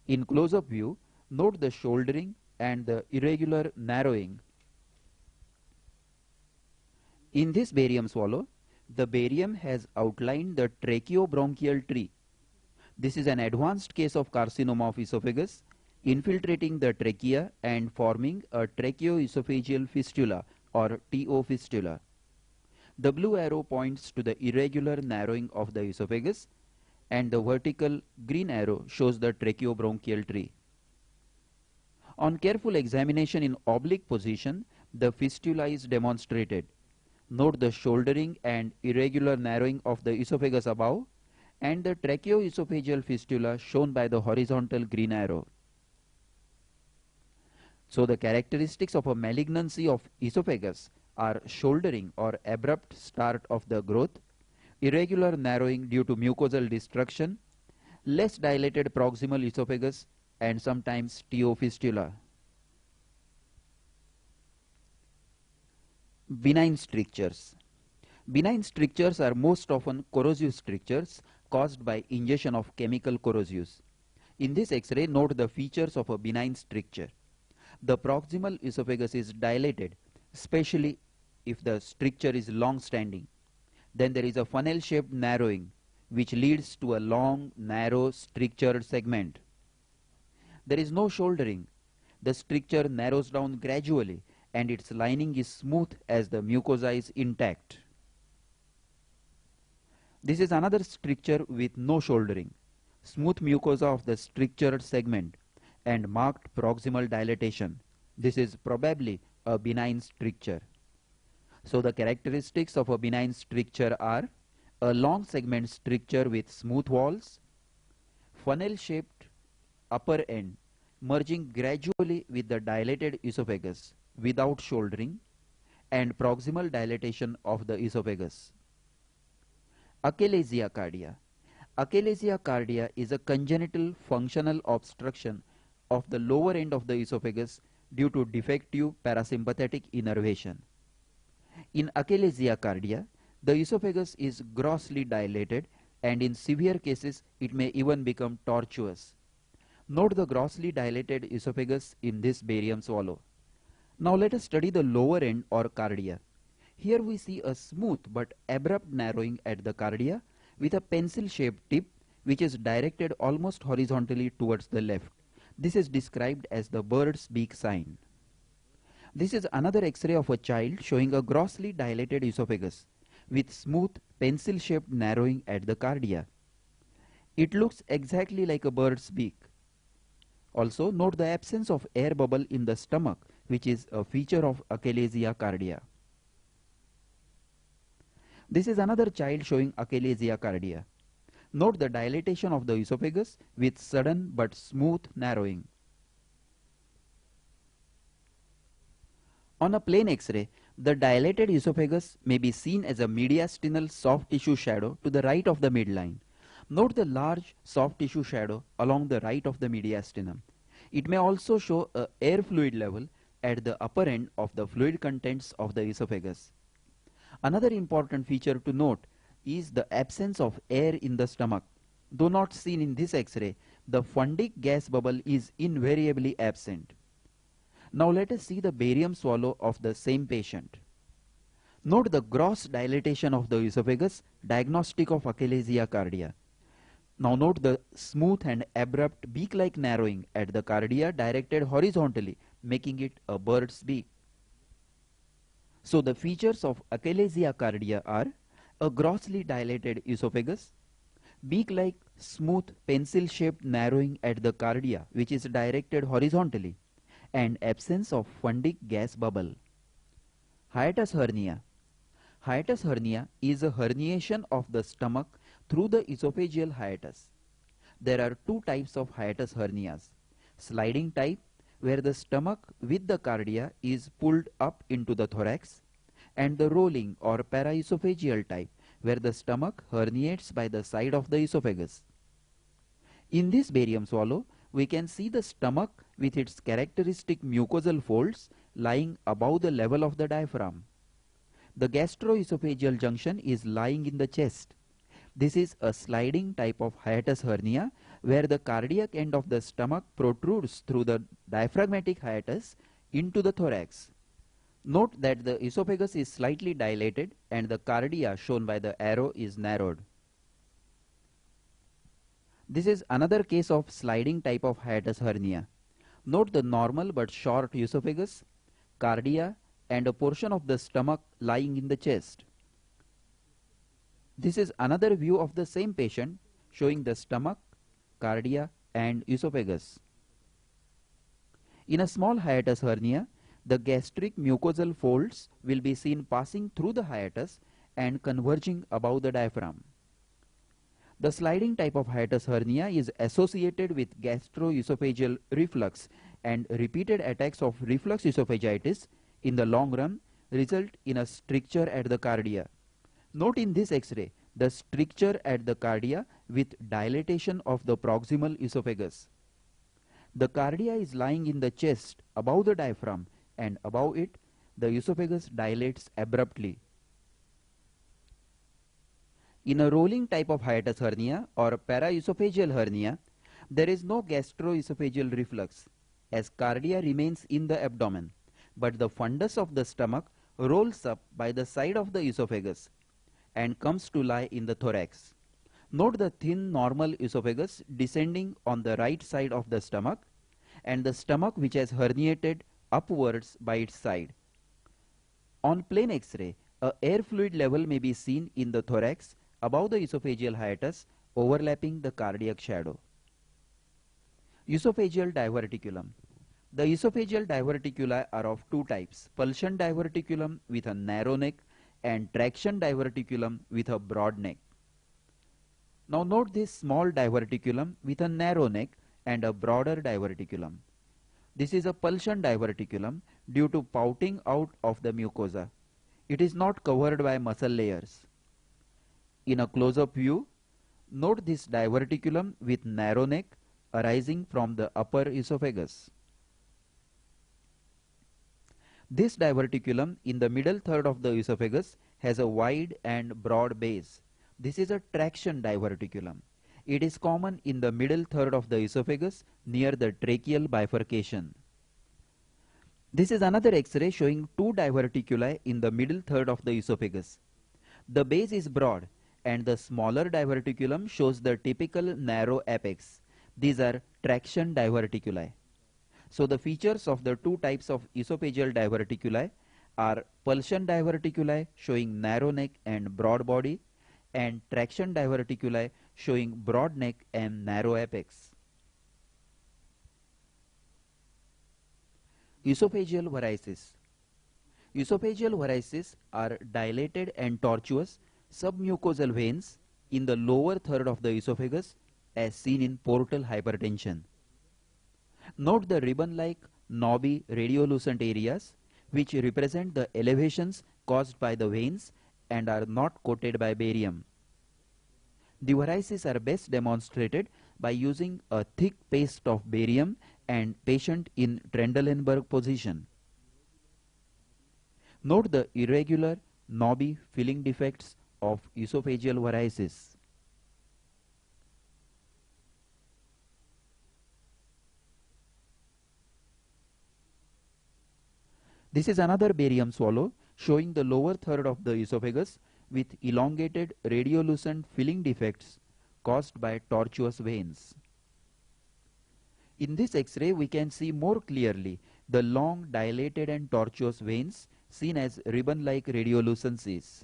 In close-up view, note the shouldering and the irregular narrowing. In this barium swallow, the barium has outlined the tracheobronchial tree. This is an advanced case of carcinoma of esophagus, infiltrating the trachea and forming a tracheoesophageal fistula or TO fistula. The blue arrow points to the irregular narrowing of the esophagus, and the vertical green arrow shows the tracheobronchial tree. On careful examination in oblique position, the fistula is demonstrated. Note the shouldering and irregular narrowing of the esophagus above, and the tracheoesophageal fistula shown by the horizontal green arrow. So the characteristics of a malignancy of esophagus are shouldering or abrupt start of the growth, irregular narrowing due to mucosal destruction, less dilated proximal esophagus, and sometimes TO fistula. Benign strictures. Benign strictures are most often corrosive strictures caused by ingestion of chemical corrosives. In this X-ray, note the features of a benign stricture. The proximal esophagus is dilated, especially if the stricture is long-standing. Then there is a funnel-shaped narrowing, which leads to a long, narrow, strictured segment. There is no shouldering. The stricture narrows down gradually, and its lining is smooth as the mucosa is intact. This is another stricture with no shouldering, smooth mucosa of the strictured segment, and marked proximal dilatation. This is probably a benign stricture. So the characteristics of a benign stricture are a long segment stricture with smooth walls, funnel-shaped upper end merging gradually with the dilated esophagus without shouldering, and proximal dilatation of the esophagus. Achalasia cardia. Achalasia cardia is a congenital functional obstruction of the lower end of the esophagus due to defective parasympathetic innervation. In achalasia cardia, the esophagus is grossly dilated, and in severe cases it may even become tortuous. Note the grossly dilated esophagus in this barium swallow. Now let us study the lower end or cardia. Here we see a smooth but abrupt narrowing at the cardia with a pencil-shaped tip which is directed almost horizontally towards the left. This is described as the bird's beak sign. This is another X-ray of a child showing a grossly dilated esophagus with smooth pencil-shaped narrowing at the cardia. It looks exactly like a bird's beak. Also, note the absence of air bubble in the stomach, which is a feature of achalasia cardia. This is another child showing achalasia cardia. Note the dilatation of the esophagus with sudden but smooth narrowing. On a plain X-ray, the dilated esophagus may be seen as a mediastinal soft tissue shadow to the right of the midline. Note the large soft tissue shadow along the right of the mediastinum. It may also show a air fluid level at the upper end of the fluid contents of the esophagus. Another important feature to note is the absence of air in the stomach. Though not seen in this X-ray, the fundic gas bubble is invariably absent. Now let us see the barium swallow of the same patient. Note the gross dilatation of the esophagus, diagnostic of achalasia cardia. Now note the smooth and abrupt beak-like narrowing at the cardia directed horizontally, making it a bird's beak. So the features of achalasia cardia are a grossly dilated esophagus, beak-like smooth pencil-shaped narrowing at the cardia which is directed horizontally, and absence of fundic gas bubble. Hiatus hernia. Hiatus hernia is a herniation of the stomach through the esophageal hiatus. There are two types of hiatus hernias. Sliding type, where the stomach with the cardia is pulled up into the thorax, and the rolling or paraesophageal type, where the stomach herniates by the side of the esophagus. In this barium swallow, we can see the stomach with its characteristic mucosal folds lying above the level of the diaphragm. The gastroesophageal junction is lying in the chest. This is a sliding type of hiatus hernia where the cardiac end of the stomach protrudes through the diaphragmatic hiatus into the thorax. Note that the esophagus is slightly dilated and the cardia shown by the arrow is narrowed. This is another case of sliding type of hiatus hernia. Note the normal but short esophagus, cardia, and a portion of the stomach lying in the chest. This is another view of the same patient showing the stomach, cardia, and esophagus. In a small hiatus hernia, the gastric mucosal folds will be seen passing through the hiatus and converging above the diaphragm. The sliding type of hiatus hernia is associated with gastroesophageal reflux, and repeated attacks of reflux esophagitis in the long run result in a stricture at the cardia. Note in this X-ray the stricture at the cardia with dilatation of the proximal esophagus. The cardia is lying in the chest above the diaphragm, and above it the esophagus dilates abruptly. In a rolling type of hiatus hernia or paraesophageal hernia, there is no gastroesophageal reflux as cardia remains in the abdomen, but the fundus of the stomach rolls up by the side of the esophagus and comes to lie in the thorax. Note the thin normal esophagus descending on the right side of the stomach and the stomach which has herniated upwards by its side. On plain X-ray, a air fluid level may be seen in the thorax above the esophageal hiatus overlapping the cardiac shadow. Esophageal diverticulum. The esophageal diverticula are of two types: pulsion diverticulum with a narrow neck and traction diverticulum with a broad neck. Now note this small diverticulum with a narrow neck and a broader diverticulum. This is a pulsion diverticulum due to pouting out of the mucosa. It is not covered by muscle layers. In a close-up view, note this diverticulum with narrow neck arising from the upper esophagus. This diverticulum in the middle third of the esophagus has a wide and broad base. This is a traction diverticulum. It is common in the middle third of the esophagus near the tracheal bifurcation. This is another X-ray showing two diverticuli in the middle third of the esophagus. The base is broad and the smaller diverticulum shows the typical narrow apex. These are traction diverticuli. So the features of the two types of esophageal diverticuli are pulsion diverticuli showing narrow neck and broad body, and traction diverticuli showing broad neck and narrow apex. Esophageal varices. Esophageal varices are dilated and tortuous submucosal veins in the lower third of the esophagus as seen in portal hypertension. Note the ribbon-like knobby radiolucent areas which represent the elevations caused by the veins and are not coated by barium. The varices are best demonstrated by using a thick paste of barium and patient in Trendelenburg position. Note the irregular, knobby filling defects of esophageal varices. This is another barium swallow showing the lower third of the esophagus with elongated radiolucent filling defects caused by tortuous veins. In this X-ray we can see more clearly the long dilated and tortuous veins seen as ribbon-like radiolucencies.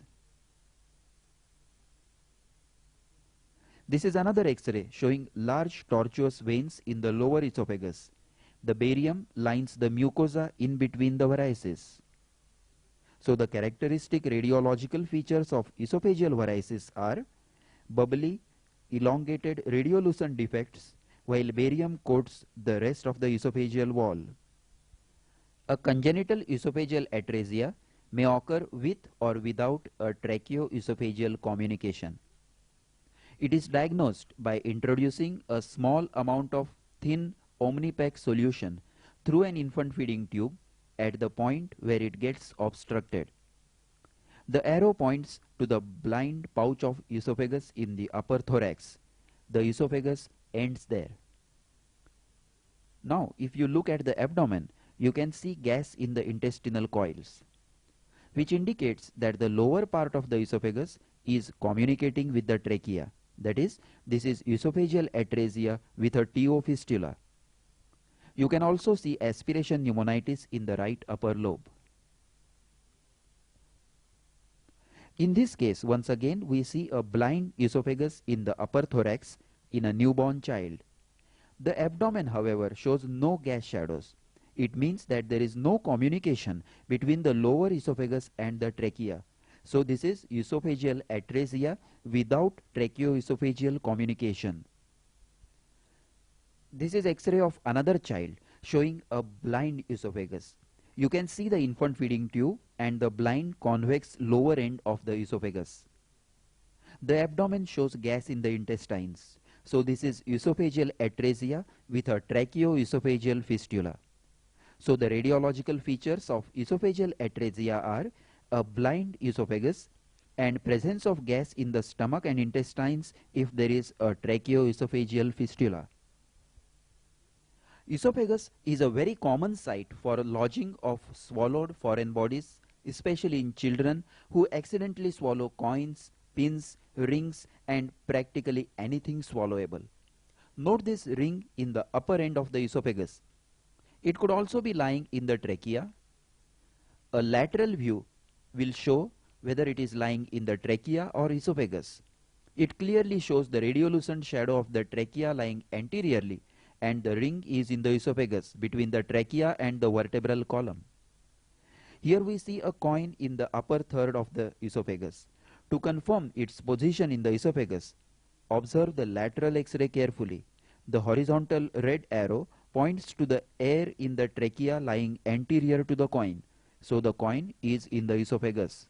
This is another X-ray showing large tortuous veins in the lower esophagus. The barium lines the mucosa in between the varices. So the characteristic radiological features of esophageal varices are bubbly, elongated radiolucent defects, while barium coats the rest of the esophageal wall. A congenital esophageal atresia may occur with or without a tracheoesophageal communication. It is diagnosed by introducing a small amount of thin Omnipaque solution through an infant feeding tube at the point where it gets obstructed. The arrow points to the blind pouch of esophagus in the upper thorax. The esophagus ends there. Now, if you look at the abdomen, you can see gas in the intestinal coils, which indicates that the lower part of the esophagus is communicating with the trachea. That is, this is esophageal atresia with a TO fistula. You can also see aspiration pneumonitis in the right upper lobe. In this case, once again, we see a blind esophagus in the upper thorax in a newborn child. The abdomen, however, shows no gas shadows. It means that there is no communication between the lower esophagus and the trachea. So this is esophageal atresia without tracheoesophageal communication. This is X-ray of another child showing a blind esophagus. You can see the infant feeding tube and the blind convex lower end of the esophagus. The abdomen shows gas in the intestines. So this is esophageal atresia with a tracheoesophageal fistula. So the radiological features of esophageal atresia are a blind esophagus and presence of gas in the stomach and intestines if there is a tracheoesophageal fistula. Esophagus is a very common site for lodging of swallowed foreign bodies, especially in children who accidentally swallow coins, pins, rings and practically anything swallowable. Note this ring in the upper end of the esophagus. It could also be lying in the trachea. A lateral view will show whether it is lying in the trachea or esophagus. It clearly shows the radiolucent shadow of the trachea lying anteriorly, and the ring is in the esophagus between the trachea and the vertebral column. Here we see a coin in the upper third of the esophagus. To confirm its position in the esophagus, observe the lateral X-ray carefully. The horizontal red arrow points to the air in the trachea lying anterior to the coin. So the coin is in the esophagus.